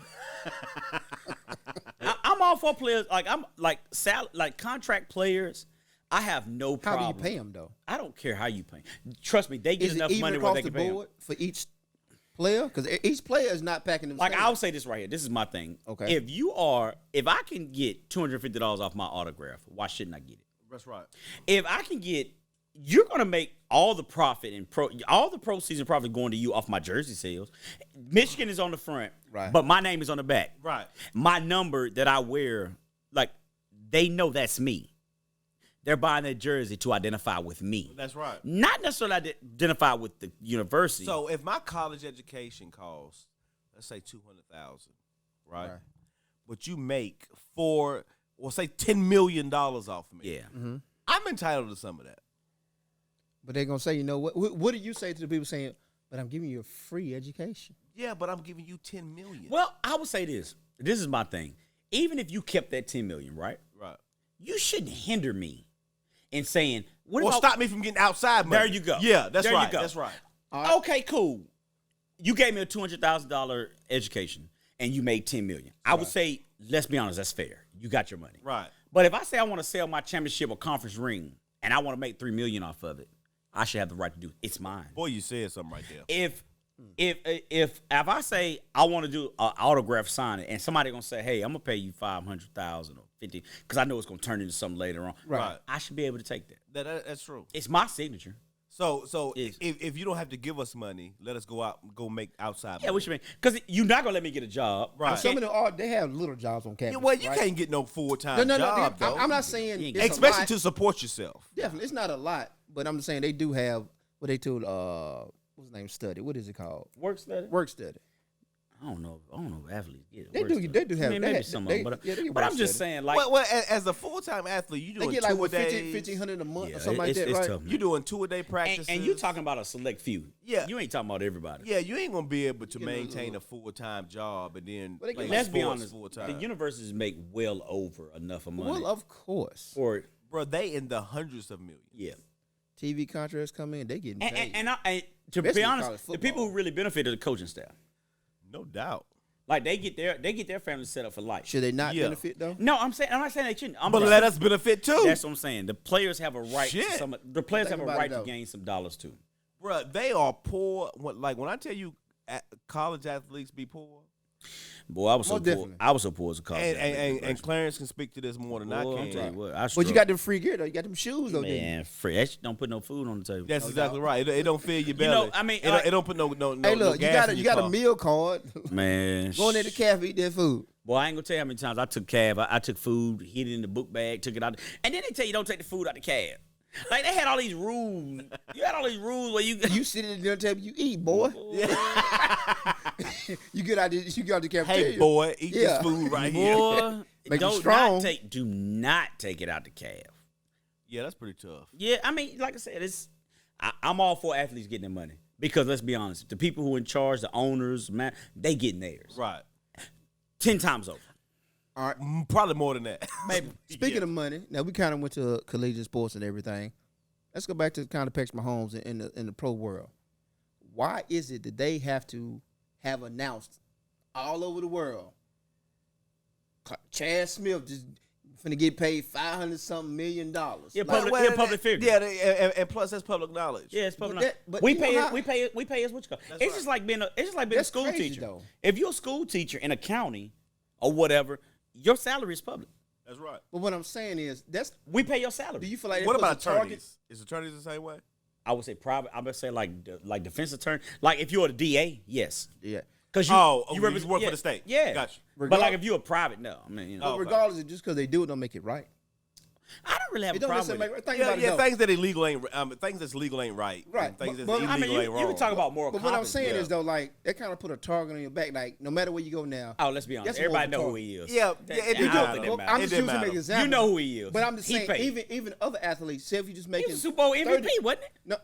I'm all for players. Like, I'm like contract players. I have no How problem. do you pay them though? I don't care how you pay. Trust me, they get Is it enough even money where across they the can pay 'em. board for each player? Because each player is not packing them. Like, I'll say this right here. This is my thing. Okay. If I can get $250 off my autograph, why shouldn't I get it? That's right. If I can get, you're gonna make all the profit and all the proceeds and profit going to you off my jersey sales. Michigan is on the front, Right. But my name is on the back, Right. My number that I wear, like, they know that's me. They're buying that jersey to identify with me. That's right. Not necessarily identify with the university. So if my college education costs, let's say $200,000, right? But you make say $10 million off of me. yeah. Mm-hmm. I'm entitled to some of that. But they're gonna say, you know what? What do you say to the people saying, "But I'm giving you a free education"? Yeah, but I'm giving you $10 million. Well, I would say this. This is my thing. Even if you kept that $10 million, right? Right. You shouldn't hinder me in saying, what Or about, stop me from getting outside money. There you go. Yeah, that's There you right. go. That's right. Okay, cool. You gave me a $200,000 education and you made $10 million. I would say, let's be honest, that's fair. You got your money. Right. But if I say I want to sell my championship or conference ring and I want to make $3 million off of it, I should have the right to do it. It's mine. Boy, you said something right there. If I say I want to do an autograph signing and somebody gonna say, hey, I'm gonna pay you $500,000 or $50,000 because I know it's gonna turn into something later on. Right. I should be able to take that. That's true. It's my signature. So Yes. if you don't have to give us money, let us go make outside Yeah, money. what you mean? Because you're not gonna let me get a job. Right. Some of them they have little jobs on campus. Yeah, well, you right? can't get no full-time No. job, though. I'm not saying You ain't it's a Especially lot. to support yourself. Definitely, it's not a lot, but I'm saying they do have what they told what's his name study. What is it called? Work study. Work study. I don't know if athletes get it. They worse, do. though. They do have. I mean, they maybe have- some they- of them, yeah, they get but I'm worse just at it. saying, like, well, as a full-time athlete, you They doing get like 2 a what, day. 1,500 a month yeah, or something like that, it's right? tough, man. You doing 2-a-day practices. And you talking about a select few. Yeah. You ain't talking about everybody. Yeah, you ain't gonna be able to You get a maintain little- a full-time job and then Well, they play get- Let's be sports honest. full-time. The universities make well over enough of money. Well, of course. for Bro, they in the hundreds of millions. yeah. TV contracts come in, they getting paid. And to Especially be in honest, college the people football. who really benefit are the coaching staff. No doubt. Like they get their family set up for life. Should they not Yeah. benefit though? No, I'm not saying they shouldn't. But let us benefit too. That's what I'm saying. The players have a right. Shit. The players Think have a about right it, to though. gain some dollars too. Bro, they are poor. Like when I tell you college athletes be poor, Boy, I was so Most poor. definitely. I was so poor as a college and, athlete, and Clarence can speak to this more than I Boy, can. I'm telling you what, I But you struggled. got them free gear though. You got them shoes though. didn't you? Man, free. That shit don't put no food on the table. That's exactly right. It don't fill your belly. know, I mean, it don't put no Hey, look, you gas got in you your got car. a meal card. Man, Going in the cafe, eat that food. Boy, I ain't gonna tell you how many times I took cab. I took food, hid it in the book bag, took it out, and then they tell you don't take the food out the cab. Like they had all these rules. You had all these rules where you You sit at the dinner table, you eat, boy. You get out the cafeteria. Hey boy, eat Yeah. this food right here. boy, Make you do strong. not take it out the cab. Yeah, that's pretty tough. Yeah, I mean, like I said, I'm all for athletes getting their money because let's be honest, the people who in charge, the owners, man, they getting theirs Right. 10 times over. All right. Probably more than that. Maybe. Speaking of money, now we kind of went to collegiate sports and everything. Let's go back to kind of Patrick Mahomes in the pro world. Why is it that they have to have announced all over the world? Chad Smith just finna get paid $500-something million. Yeah, Like, public, public figure. Yeah, and plus that's public knowledge. Yeah, it's public. But that- but we you know pay. how- We pay as what you call. It's right. just like being a That's school crazy, teacher. though. If you're a school teacher in a county or whatever, your salary is public. That's right. But what I'm saying is, We pay your salary. do you feel like What that about puts a target? attorneys? Is attorneys the same way? I would say private. I would say like defense attorney. Like if you're a DA, yes. Yeah. Because You work for yeah, the state. Yeah. Gotcha. But like if you're a private, no. I mean, But okay. regardless, just because they do it, don't make it right. I don't really have It a don't problem necessarily with it. make. Think Yeah, about yeah. it, though. Things that illegal ain't. Things that's legal ain't right. Right, And things that's but- illegal I I mean, you ain't wrong. can talk about moral But what I'm compass, saying yeah. is though, like that kind of put a target on your back. Like no matter where you go now. Oh, let's be honest. That's more Everybody of a know who target. he is. Yeah, That- yeah, it I didn't don't matter. think Well, that I'm matters. just It didn't using an matter. example. You know who he is. But I'm just He saying, paid. even other athletes, say if you just He making was a Super Bowl MVP, 30 wasn't it? No,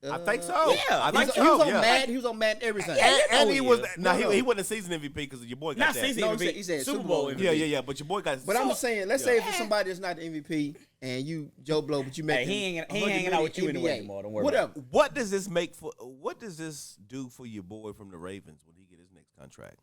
I think so. Yeah, I he think was, so. he was on yeah. Madden. He was on Madden. Everything. Yeah, And he he was is. no, No. he wasn't a season MVP because your boy got Not that. season No, MVP. he said Super Bowl MVP. Yeah. But your boy got. But I'm so- just saying, let's say if it's somebody that's not the MVP and you Joe Blow, but you make Hey, he ain't hanging out with you anyway anymore. Don't worry Whatever. about What does this make for? What does this do for your boy from the Ravens when he get his next contract?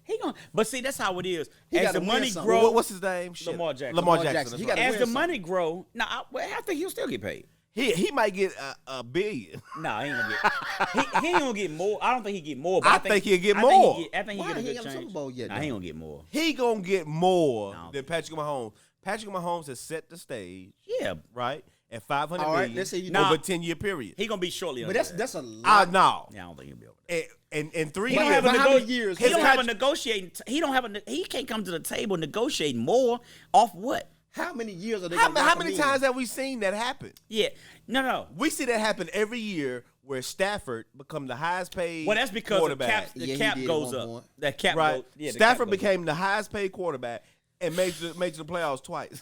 He gonna, but see, that's how it is. He As gotta the win money something. grow, What's his name? Shit. Lamar Jackson. Lamar Lamar Jackson. Jackson. He that's gotta right. as win the something. money grow, I think he'll still get paid. He might get a billion. Nah, he ain't gonna get. He ain't gonna get more. I don't think he get more. But I think he'll get I more. Think I think he Why? get a He good ain't got a change. Super Bowl yet, Nah, though. he ain't gonna get more. He gonna get more No. than Patrick Mahomes. Patrick Mahomes has set the stage, Yeah, right, at 500 All right, million let's say you- over Nah. a 10-year period. he gonna be shortly. But under that. that's a lot. No. Yeah, I don't think he'll be over that. In 3 He years. don't have a But how many nego- years? He don't have a His negotiating. He don't have a. He can't come to the table negotiating more off what? How many years are they? How gonna lock many him in? times have we seen that happen? Yeah, no. We see that happen every year where Stafford become the highest paid Well, that's because the quarterback. cap, Yeah, the he cap did at goes one up. point. That cap Right. goes. Yeah, the Stafford cap goes became the highest paid quarterback and made to the playoffs twice.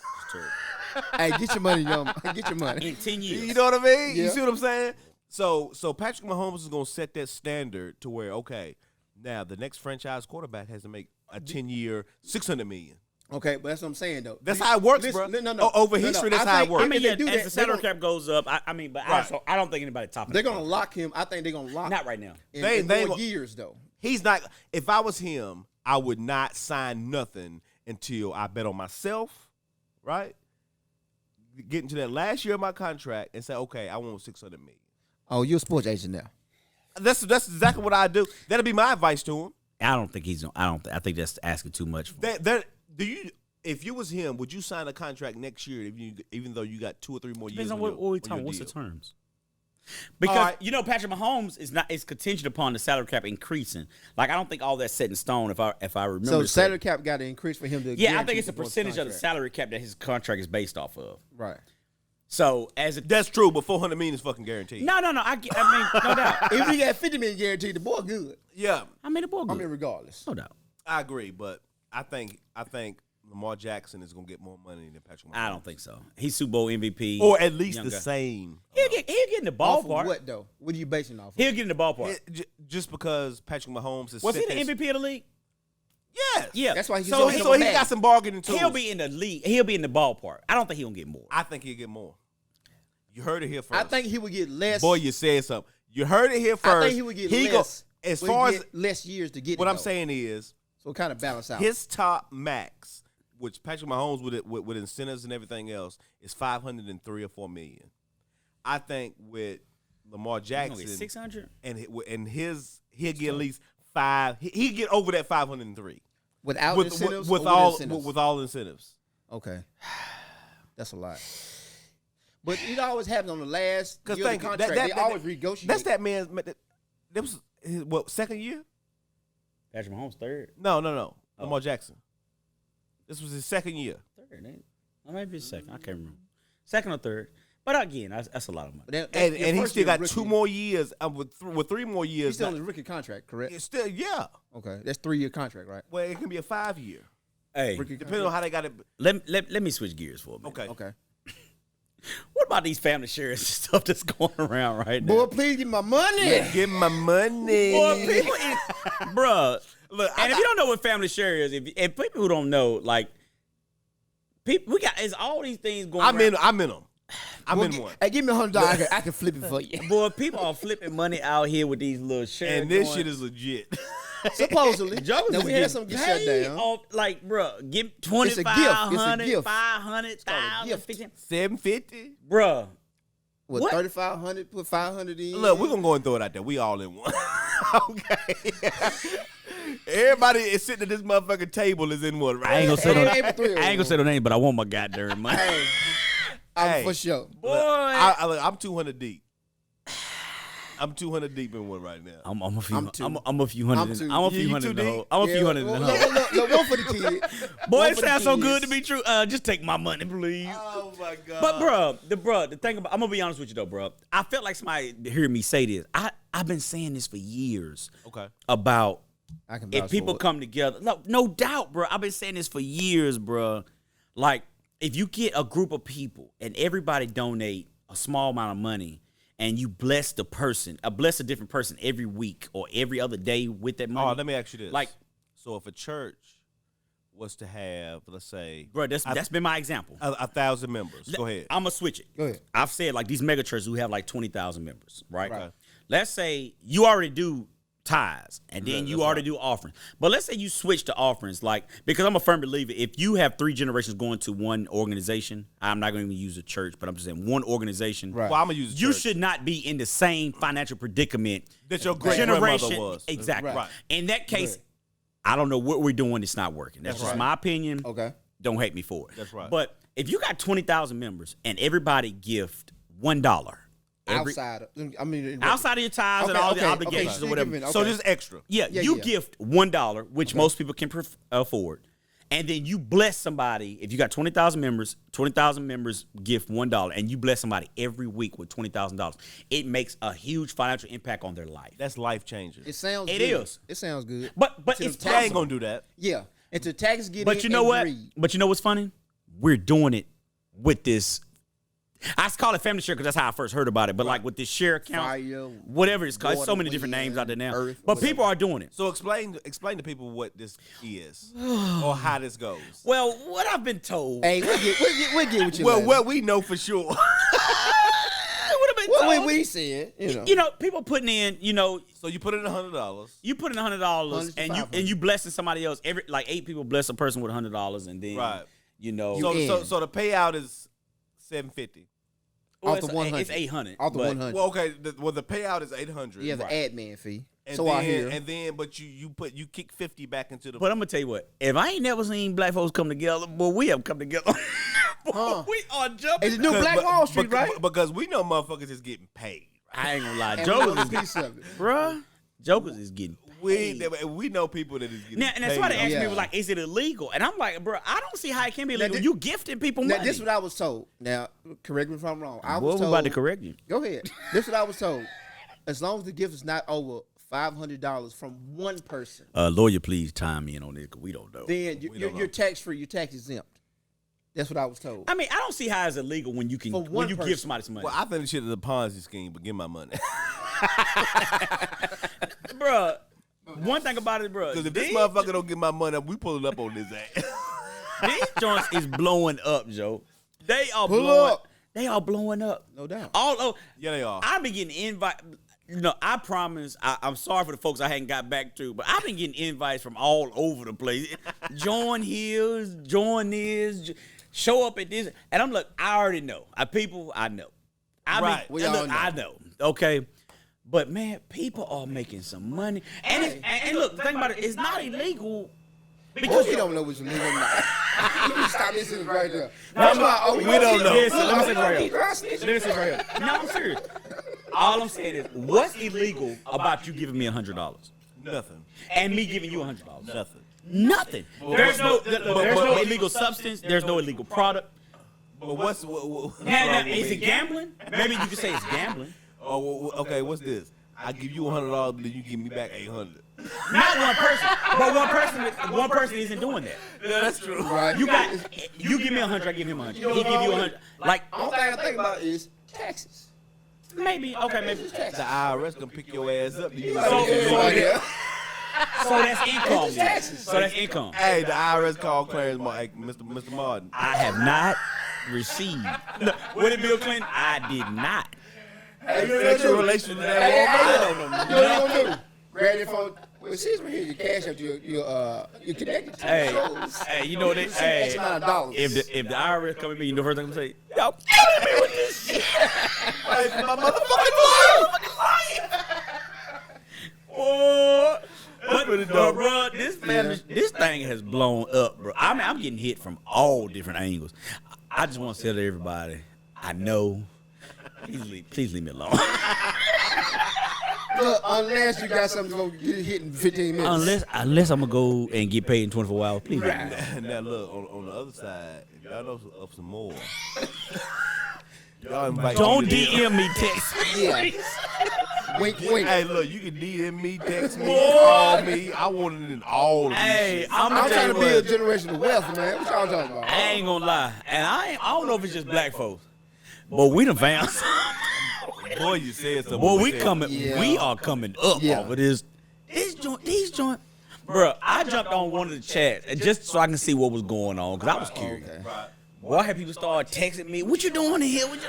Hey, get your money, young. Get your up money. in 10 years. You know what I mean? Yeah. You see what I'm saying? So Patrick Mahomes is gonna set that standard to where, okay, now the next franchise quarterback has to make a 10-year, $600 million. Okay, but that's what I'm saying though. That's how it works, Listen, bro. No. Over history, that's how it works. I mean, If they yeah, do as that, the salary they're cap goes up, I mean, but Right. I don't think anybody topping. They're that. gonna lock him. I think they're gonna lock. Not right now. In, They- in they more go- years though. He's not. If I was him, I would not sign nothing until I bet on myself, right? Get into that last year of my contract and say, okay, I want $600 million. Oh, you're a sports agent now. That's exactly what I do. That'll be my advice to him. I don't think he's. I think that's asking too much. For him. Do you? If you was him, would you sign a contract next year? Even though you got 2 or 3 more years? Depends on on what your- we on talking. your What's the deal? terms? Because All right. you know Patrick Mahomes is contingent upon the salary cap increasing. Like I don't think all that's set in stone. If I remember, So the correctly. salary cap got to increase for him to. Yeah, I guarantee think it's a the most percentage of the contract. salary cap that his contract is based off of. Right. So as a That's true, but 400 million is fucking guaranteed. no, I mean, no doubt. If we got 50 million guaranteed, the boy good. Yeah, I mean, the boy I good. mean, regardless. No doubt. I agree, but I think Lamar Jackson is gonna get more money than Patrick Mahomes. I don't think so. He's Super Bowl MVP. Or at least Young the guy. same. He'll get in the Off ballpark. of what though? What are you basing off of? He'll get in the ballpark. Just because Patrick Mahomes is Was he set the his- MVP of the league? Yes. Yeah. That's why he's So, on so he back. got some bargaining tools. He'll be in the league. He'll be in the ballpark. I don't think he'll get more. I think he'll get more. You heard it here first. I think he would get less. Boy, you said something. You heard it here first. I think he would get less. As but far he as get less years to get what it, I'm though. saying is, So kind of balance out. his top max, which Patrick Mahomes with incentives and everything else, is 503 or 4 million. I think with Lamar Jackson, 600. and he'll get at least 5. He'll get over that 503 without with incentives with or all incentives? with all incentives. Okay, that's a lot. But it always happens on the last year of the think contract. They always renegotiate. That's that man's. That was his, what, second year? Patrick Mahomes third. No. Oh. Lamar Jackson. This was his second year. Third, ain't it? Or maybe it's second. I can't remember. Second or third. But again, that's a lot of money. But And your he first still year got rookie, 2 more years. With 3 more years. He's still on his rookie contract, correct? It's still, yeah. Okay, that's 3-year contract, right? Well, it can be a 5-year. Hey, Rookie Depending on how they got it. let me switch gears for a minute. Okay. Okay. What about these family shares and stuff that's going around right now? Boy, please give me my money. Give my money. Boy, people, bruh. Look, And if you don't know what family share is, if people who don't know, like, people, it's all these things going. I'm in around. them. I'm Boy, in one. Hey, give me $100. I can flip it for you. Boy, people are flipping money out here with these little shares. And this going. shit is legit. Supposedly. Jokers Now, is we had getting some get paid shut down. off, like, bro, give It's a 2,500, gift. 500,000, gift. 15, 750. bruh. What, What? 3,500? Put 500 in. Look, we're gonna go and throw it out there. We all in one. Okay. Everybody is sitting at this motherfucking table is in one, right? I ain't gonna say no, Hey, I hey, three of ain't gonna them. say no name, but I want my goddamn money. Hey, Hey. for sure. Boy, I'm 200 deep. I'm 200 deep in one right now. I'm a few. I'm two. I'm a few hundred. I'm two. I'm a You few hundred in too the deep? hole. I'm a few hundred in the hole. Look, one for the kid. Boy, One it for the sounds so kids. good to be true. Just take my money, please. Oh my god. But the thing about, I'm gonna be honest with you though, bro. I felt like somebody heard me say this. I've been saying this for years Okay. about I can vouch if people for it. come together. No doubt, bro. I've been saying this for years, bro. Like if you get a group of people and everybody donate a small amount of money and you bless the person, bless a different person every week or every other day with that money. Oh, let me ask you this. Like, so if a church was to have, let's say, bro, that's been my example. 1,000 members. Go ahead. I'm gonna switch it. Go ahead. I've said like these mega churches who have like 20,000 members, right? Right. Let's say you already do tithes and then you that's already right. do offerings. But let's say you switch to offerings, like because I'm a firm believer, if you have 3 generations going to one organization, I'm not going to use a church, but I'm just saying one organization. Right. Well, I'm gonna use the You church should not be in the same financial predicament that your great grandmother was. Exactly. Right. In that case, I don't know what we're doing. It's not working. That's just right. my opinion. Okay. Don't hate me for it. That's right. But if you got 20,000 members and everybody gift $1 Outside of, outside of your tithes and all the obligations still or whatever. giving, So just extra. Yeah, Yeah, you yeah. gift $1, which most people can afford, and then you bless somebody. If you got 20,000 members, 20,000 members gift $1, and you bless somebody every week with $20,000. It makes a huge financial impact on their life. That's life changing. It sounds It good. is. It sounds good. But Till it's the They tax- ain't possible. gonna do that. Yeah. Until taxes get in. But you know and what? greed. But you know what's funny? We're doing it with this. I call it family share because that's how I first heard about it. But like with this share account, Fire, whatever it's called, there's so water, many different names out there now. earth, but whatever. people are doing it. So explain to people what this is or how this goes. Well, what I've been told. Hey, we'll get with you. Well, later. what we know for sure. What I've been Well, told. we said, You know, people putting in, So you put in $100. you put in $100 $100 to and $500. you blessing somebody else. Every like 8 people bless a person with $100, and then Right. So So the payout is $750. well, off the it's 100. 800. Off the but- 100. Well, okay. The payout is $800. You have Right. an admin fee. And So then, I hear. And then, but you kick 50 back into the. But I'm gonna tell you what. If I ain't never seen black folks come together, boy, we have come together. Boy, Huh. we are jumping. It's the new Because- Black but- Wall Street, because- right? Because we know motherfuckers is getting paid. I ain't gonna lie, And we Jokers want a is piece of it. bruh. Jokers is getting We know people that is getting Now, and that's why they asked me, Yeah. was like, is it illegal? And I'm like, bro, I don't see how it can be illegal. this- You gifting people Now, money. this is what I was told. Now, correct me if I'm wrong. I Boy, was we told. about to correct you. Go ahead. This is what I was told. As long as the gift is not over $500 from one person, Lawyer, please chime in on this, because we don't know. then you're tax free. You're tax exempt. That's what I was told. I mean, I don't see how it's illegal when you can For one give person. somebody some money. Well, I think the shit is a Ponzi scheme, but give my money. Bruh, one thing about it, bruh. Because if this motherfucker don't get my money, we pulling up on his ass. These joints is blowing up, Joe. They are Pull blowing up. They are blowing up. No doubt. All over. Yeah, they are. I've been getting invite. I promise. I'm sorry for the folks I hadn't got back to, but I've been getting invites from all over the place. Join here, join this, show up at this, and I'm like, I already know. People, I know. Right. We all know. I know. Okay. But man, people are making some money, and look, the thing about it, it's not illegal. Because you don't know what's illegal or not. You can stop this shit right there. We don't know. Listen, Let me say it right here. No, I'm serious. All I'm saying is, what's illegal about you giving me $100 Nothing. and me giving you $100? Nothing. Nothing. There's no illegal substance. There's no illegal product. But what's Now, is it gambling? Maybe you could say it's gambling. Oh, okay. What's this? I give you $100, but then you give me back $800. Not one person, but one person isn't doing that. Yeah, that's true. Right. You give me 100, I give him 100. He give you 100. Like, Only thing I think about is taxes. maybe Taxes. The IRS gonna pick your ass up. So that's income. then. So that's income. Hey, the IRS called Clarence, like, Mr. Martin. I have not received. Look, what did Bill Clinton? I did not. Sexual relations with that woman. You know what I'm gonna do? Grab your phone. Well, since we're here, you cash out you're connected to. Hey, shows. hey, you know what they? X Hey, amount of dollars. if the IRS come at me, you know the first thing I'm gonna say, y'all killing me with this shit. My motherfucking life. Oh, but bro, this thing has blown up, bro. I mean, I'm getting hit from all different angles. I just want to tell everybody, I know. Please leave me alone. Look, unless you got something to go get hit in 15 minutes. Unless I'm gonna go and get paid in 24 hours, please. Leave me alone. Now look, on the other side, if y'all know of some more. Y'all invite Don't me to DM me, text me. Yeah. Wink, wink. Hey, look, you can DM me, text me, call me. I want it in all of these Hey, shit. I'm trying to build generational wealth, man. What y'all talking about? I ain't gonna lie, and I don't know if it's just black folks, but we done found some. Boy, you said something. Boy, we Yeah. are coming up Yeah. off of this. These joint. Bro, I jumped on one of the chats just so I can see what was going on, because I was curious. Okay. Boy, I had people start texting me, what you doing in here? Trying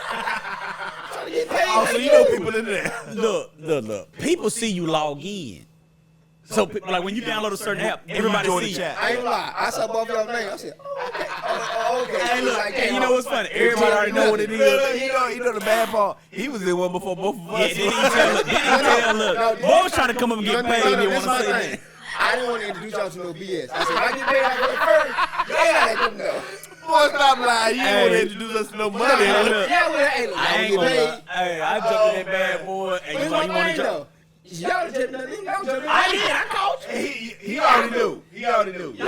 to get paid. Oh, so you know people in there. Look. People see you log in. So, like, when you download a certain app, everybody join the see you. chat. I ain't gonna lie. I saw both y'all names. I said, okay. Okay. Hey, look, Like, and you know what's funny? Everybody already know what it is. You know the bad part? He was in one before both of Yeah, us. then look. Boy was trying to come up and get paid, and didn't want to say that. I didn't want to introduce y'all to no BS. I said, I get paid out first. Yeah, I didn't know. Boy, stop lying. You Hey. want to introduce us to no money. Hey, huh? look. Yeah, well, hey, look, I I ain't get gonna paid. lie. Hey, I jumped in that bad boy, and But you want to thing jump. though. Y'all just nothing. Y'all just I did. I called you. He already knew. He already knew. We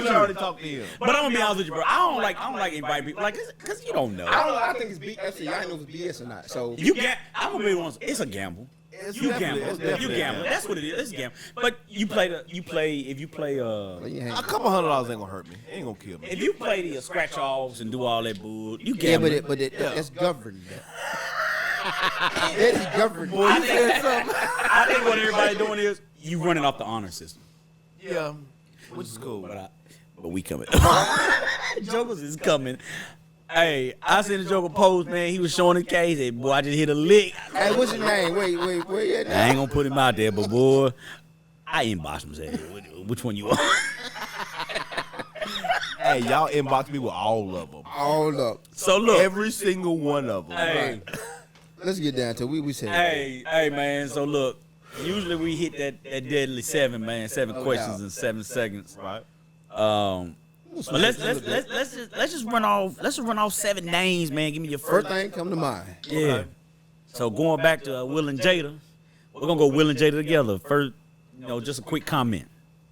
already talked to him. But I'm gonna be honest with you, bro. I don't like inviting people, like, cause you don't know. I don't know. I think it's BS. Actually, I don't know if it's BS or not. So I'm gonna be honest. It's a gamble. You gamble. You gamble. That's what it is. It's a gamble. But if you play A couple $100 ain't gonna hurt me. It ain't gonna kill me. if you play the scratch offs and do all that bull, you yeah, gamble. but that's governed. That is governed. I think what everybody doing is you running off the honor system. Yeah, which is cool. But we coming. Jokers is coming. Hey, I seen the Joker post, man. He was showing his case. Hey, boy, I just hit a lick. Hey, what's your name? Wait, where you at I now? ain't gonna put him out there, but boy, I inboxed him. Said, which one you are? Hey, y'all inbox me with all of them. Hold up. So look, Every single one of them. hey, Let's get down to it. We said. hey, man. So look, usually we hit that deadly 7, man. 7 No questions doubt. in 7 seconds. Right. But let's just run off 7 names, man. Give me your First first. thing come to mind. Yeah. So going back to Will and Jada, we're gonna go Will and Jada together. First, just a quick comment.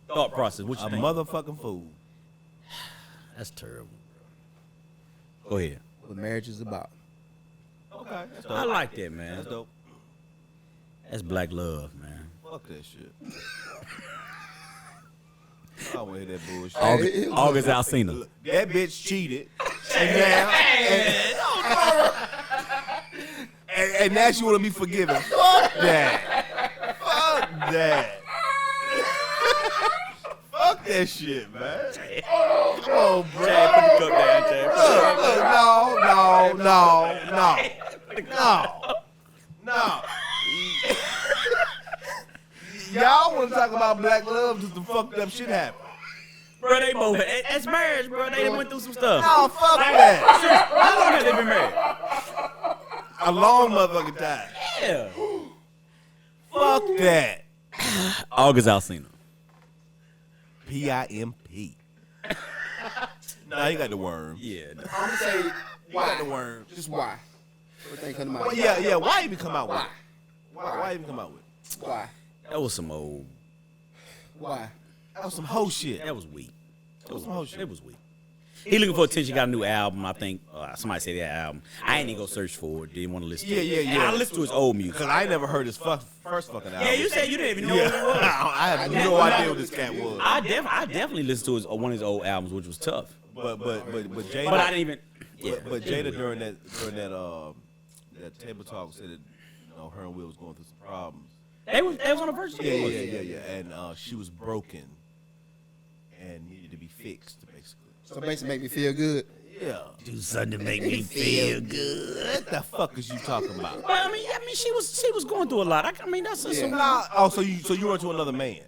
Thought process. What you A think? motherfucking fool. That's terrible. Go ahead. What marriage is about. Okay, that's dope. I like that, man. That's dope. That's black love, man. Fuck that shit. I don't want to hear that bullshit. August Alsina. That bitch cheated, and now, and now she want to be forgiven. Fuck that. Fuck that. Fuck that shit, man. Come on, bro. Chad, put the cup down, Chad. No. Y'all want to talk about black love just the fucked up shit happen. Bro, they both. That's marriage, bro. They done went through some stuff. No, fuck that. How long have they been married? A long motherfucking time. Yeah. Fuck that. August Alsina. P-I-M-P. Nah, he got the worm. Yeah. I'm gonna say He got the worm. just why. Everything come to mind. Well, yeah. Why even come out with it? Why even come out with it? Why? That was some old. Why? That was some hoe shit. That was weak. That was some hoe shit. It was weak. He looking for attention. Got a new album. I think somebody said that album. I ain't even go search for it. Didn't want to listen to it. Yeah. And I listened to his old music. Because I ain't never heard his first fucking album. Yeah, you said you didn't even know Yeah. what it was. I have no idea what this cat was. I definitely listened to one of his old albums, which was tough. But Jada. But I didn't even. Yeah. But Jada during that table talk said that her and Will was going through some problems. They was on the verge. Yeah. And she was broken and needed to be fixed, basically. So basically, make me feel good. Yeah. Do something to make me feel good. What the fuck is you talking about? Well, I mean, she was going through a lot. I mean, that's some. Oh, so you run to another man?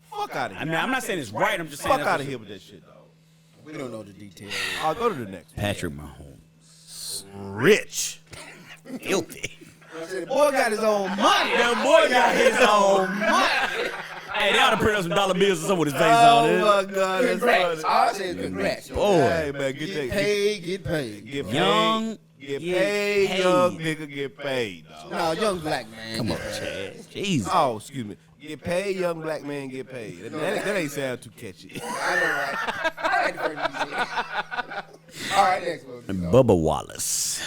Fuck out of here. I mean, I'm not saying it's right. I'm just saying. Fuck out of here with that shit, dog. We don't know the details. I'll go to the next. Patrick Mahomes. Rich. Filthy. The boy got his own money. That boy got his own money. Hey, they ought to print up some dollar bills or something with his face on it. Oh my God, that's Congrats. funny. I said congrats. Boy. Hey man, Get get paid, get paid. Get paid. Young, Get get paid, paid. young nigga, get paid, dog. No, young black man. Come on, Chad. Jesus. Oh, excuse me. Get paid, young black man, get paid. That ain't sound too catchy. I know, right? I like the first you said. All right, next one. Bubba Wallace.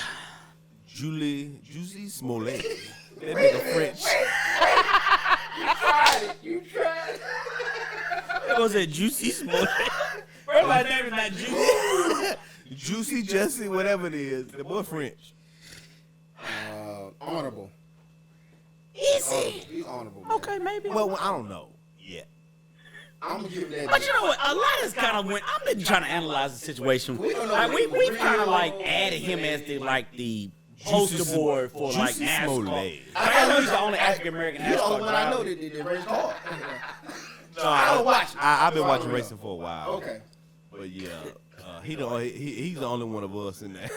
Juicy Smollett. That nigga French. You tried it. What was it? Juicy Smollett? Bro, my name is not Juicy. Juicy Jesse, whatever it is. The boy French. Honorable. Is he? He's honorable. Man. Okay, maybe. Well, I don't know. Yeah. I'm gonna give him that. But you know what? A lot has kind of went. I've been trying to analyze the situation. We don't know Like, what we've kind of like added him as the poster boy for like Juicy NASCAR. Smollett. I know he's the only African American You're the NASCAR only one I know driver. that race car. No, I don't watch it. I've been So I watching don't know. racing for a while. Okay. But yeah, he's the only one of us in there.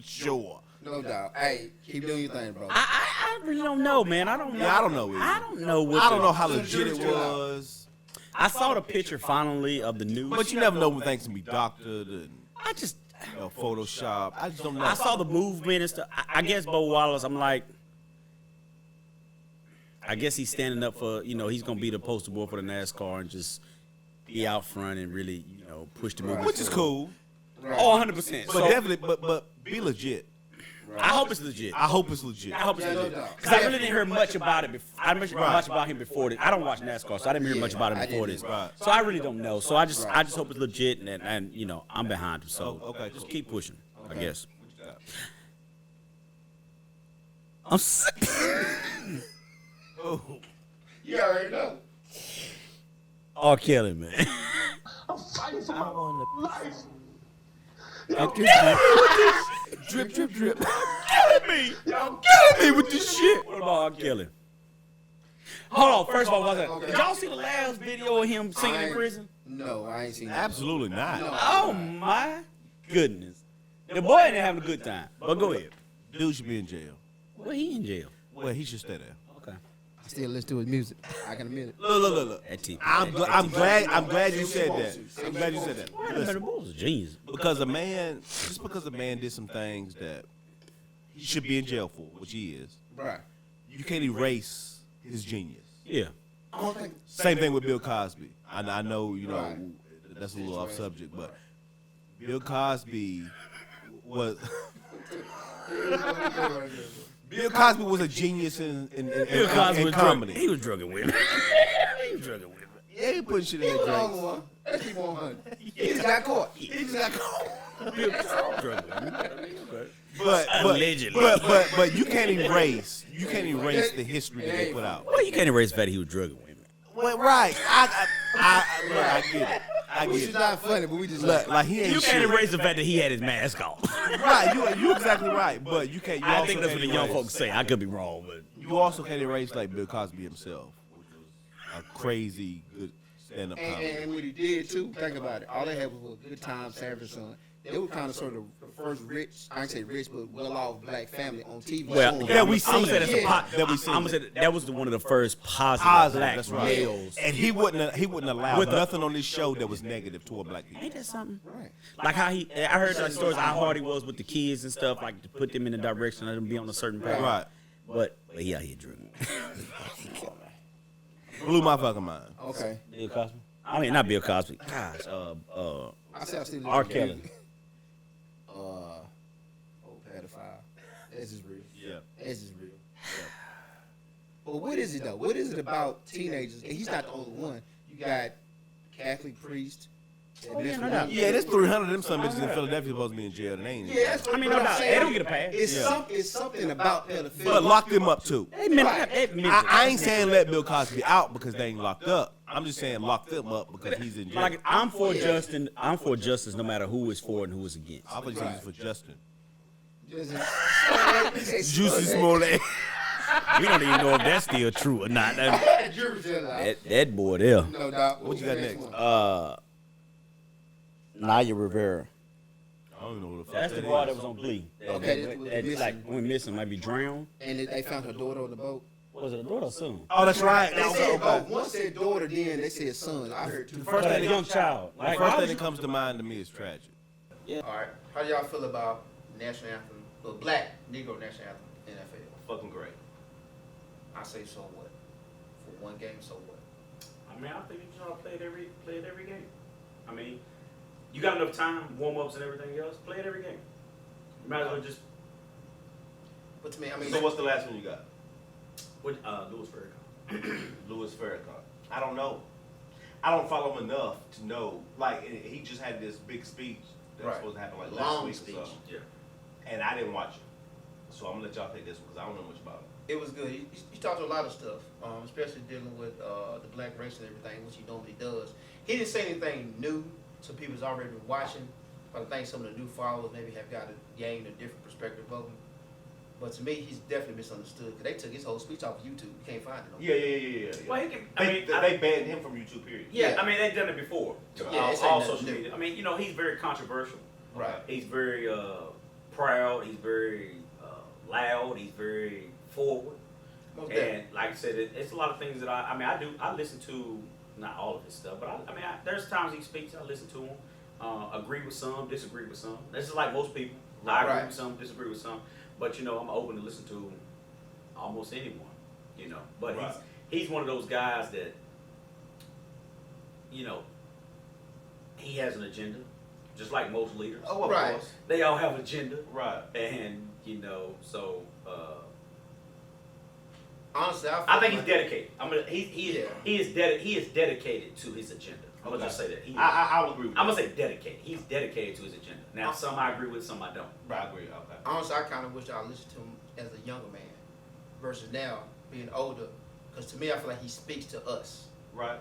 Sure. No doubt. Hey, keep doing your thing, bro. I really don't know, man. I don't know. Yeah, I don't know either. I don't know what. I don't know how legit it was. I saw the picture finally of the news. But you never know when things can be doctored and I just. Photoshop. I just don't know. I saw the movement and stuff. I guess Bo Wallace, I'm like, I guess he's standing up for, he's going to be the poster boy for the NASCAR and just be out front and really, push the movement. Which is cool. Oh, 100%. But So, definitely, but be legit. I hope it's legit. I hope it's legit. I hope it's Yeah, no legit. doubt. Because I really didn't hear much about it. I didn't hear much about him before this. I don't watch NASCAR, so I didn't hear much about him I before didn't. this. Right. So I really don't know. So I just hope it's legit and I'm behind him. So Okay, just cool. keep pushing, I guess. What you got? I'm sick. Oh. You already know. R. Kelly, man. Drip, drip, drip. Killing me. Y'all killing me with this shit. What about R. Kelly? Hold on. First of all, did y'all see the last video of him singing in prison? No, I ain't seen that. Absolutely not. Oh my goodness. The boy ain't having a good time. But go ahead. Dude should be in jail. Well, he in jail. Well, he should stay there. Okay. I still listen to his music. I can admit it. Look. That TV. I'm glad you said that. I'm glad you said that. Wait a minute, the boy's a genius. Because a man did some things that he should be in jail for, which he is. Right. You can't erase his genius. Yeah. Same thing with Bill Cosby. I know, that's a little off subject, but Bill Cosby was Bill Cosby was a genius in comedy. He was drugging women. He was drugging women. Yeah, he putting shit in his drinks. Let's keep on hunting. He just got caught. But Allegedly. but you can't erase the history that they put out. Well, you can't erase the fact that he was drugging women. Well, right. I get it. Which is not funny, but we just like he ain't You can't shit. erase the fact that he had his mask on. Right, you exactly right. But you can't. You I also think that's can't what the young erase- folks say. I could be wrong, but You also can't erase like Bill Cosby himself, which was a crazy good stand-up comedy. and what he did too, think about it. All they had was a good time, Savage Son. They were kind of sort of the first rich, I ain't say rich, but well-off black family on TV. well, shows. that we I'm seen. gonna say that's Yeah. I'm gonna say that was one of the first positive black That's right. males. And he wouldn't allow nothing on this show that was negative toward black people. Ain't that something? Right. Like how I heard like stories how hard he was with the kids and stuff, like to put them in the direction of them be on a certain path. Right. But he out here drinking. Blew my fucking mind. Okay. Bill Cosby. I mean, not Bill Cosby. Gosh, I say I still R. Kelly. Pedophile. This is real. Yeah. This is real. But what is it though? What is it about teenagers? And he's not the only one. You got Catholic priests. Yeah, there's 300 of them some bitches in Philadelphia supposed to be in jail. And they ain't. Yeah, that's what I mean, but no I'm doubt. saying. They don't get a pass. It's something about pedophilia. But lock them up too. I ain't Right. saying let Bill Cosby out because they ain't locked up. I'm just saying lock them up because he's in jail. Like I'm for Justin. I'm for justice, no matter who is for and who is against. I thought you said he's for Justin. Juicy Smollett. We don't even know if that's still true or not. That boy there. No doubt. What you got next? Naya Rivera. I don't even know what the fuck That's the that boy is. that was on Glee. Okay, That like went missing, might be drowned. And they found her daughter on the boat. Was it a daughter or son? Oh, that's right. They said both. One said daughter, then they said son. I heard two. First A thing young child. The Like, first why thing would that you- comes to mind to me is tragic. All right. How do y'all feel about national anthem, the black Negro national anthem, NFL? Fucking great. I say so what? For one game, so what? I mean, I think you should play it every game. I mean, you got enough time, warm ups and everything else. Play it every game. You might as well just But to me, I mean, So what's the last one you got? with Louis Farrakhan. Louis Farrakhan. I don't know. I don't follow him enough to know. Like he just had this big speech that was Right. supposed to happen like Long last week speech. or something, Yeah. and I didn't watch it. So I'm gonna let y'all take this one because I don't know much about it. it was good. He talked a lot of stuff, especially dealing with the black race and everything, which he normally does. He didn't say anything new, so people's already been watching. But I think some of the new followers maybe have got to gain a different perspective of him. But to me, he's definitely misunderstood because they took his whole speech off of YouTube. You can't find it. Yeah. Well, he can, They banned him from YouTube. Period. yeah, I mean, they've done it before. Yeah, it's all ain't social nothing media. I mean, he's very controversial. Right. He's very proud. He's very loud. He's very forward. Most And definitely. like I said, it's a lot of things that I listen to, not all of his stuff, but there's times he speaks, I listen to him, agree with some, disagree with some. This is like most people. I agree Right. with some, disagree with some, but I'm open to listen to almost anyone, But Right. he's one of those guys that, he has an agenda, just like most leaders. Oh, of Right. course. They all have an agenda, Right. and so. Honestly, I think he's dedicated. He Yeah. is dedicated to his agenda. I'm gonna just say that. I'll agree with I'm that. gonna say dedicated. He's dedicated to his agenda. Now, some I agree with, some I don't. Right, I agree. Okay. Honestly, I kind of wish I listened to him as a younger man versus now being older. Because to me, I feel like he speaks to us Right.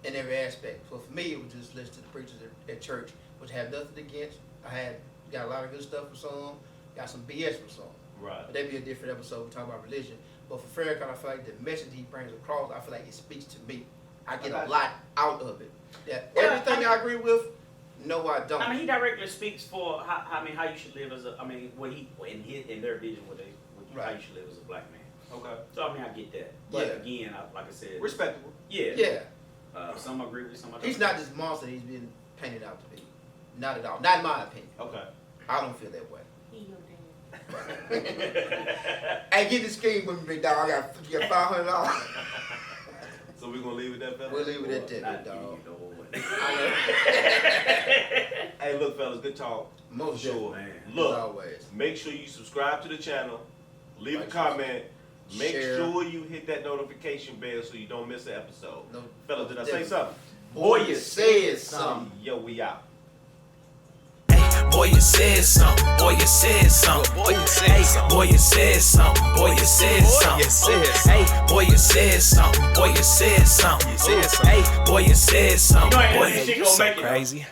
in every aspect. So for me, it was just listen to the preachers at church, which have nothing against. Got a lot of good stuff for some, got some BS for some. Right. But that'd be a different episode. We talk about religion. But for Farrakhan, I feel like the message he brings across, I feel like it speaks to me. I get a lot out of it. That Well, everything I agree with, no, I don't. I mean, he directly speaks for how you should live as in their vision, how Right. you should live as a black man. Okay. So I get that. But Yeah. again, like I said, Respectable. yeah. Yeah. Some agree with, some I don't. He's not this monster he's been painted out to be. Not at all. Not in my opinion. Okay. I don't feel that way. Hey, get the scheme with me, big dog. You got $500. So we're gonna leave it at that, We'll fellas? leave it at Not that, you, dog. no. Hey, look, fellas, good talk. Most Sure. man. Look, As always. make sure you subscribe to the channel, leave Like, a comment, make share. sure you hit that notification bell so you don't miss an episode. No, Fellas, did I say definitely. something? Boy, you said something. Yo, we out. Hey, boy, you said something. Boy, you said something. Boy, you said something. Boy, you said something. Boy, you said something. Hey, boy, you said something. Boy, you said something. Hey, boy, you said something. You know, Boy, this shit you gonna so make it, though. crazy.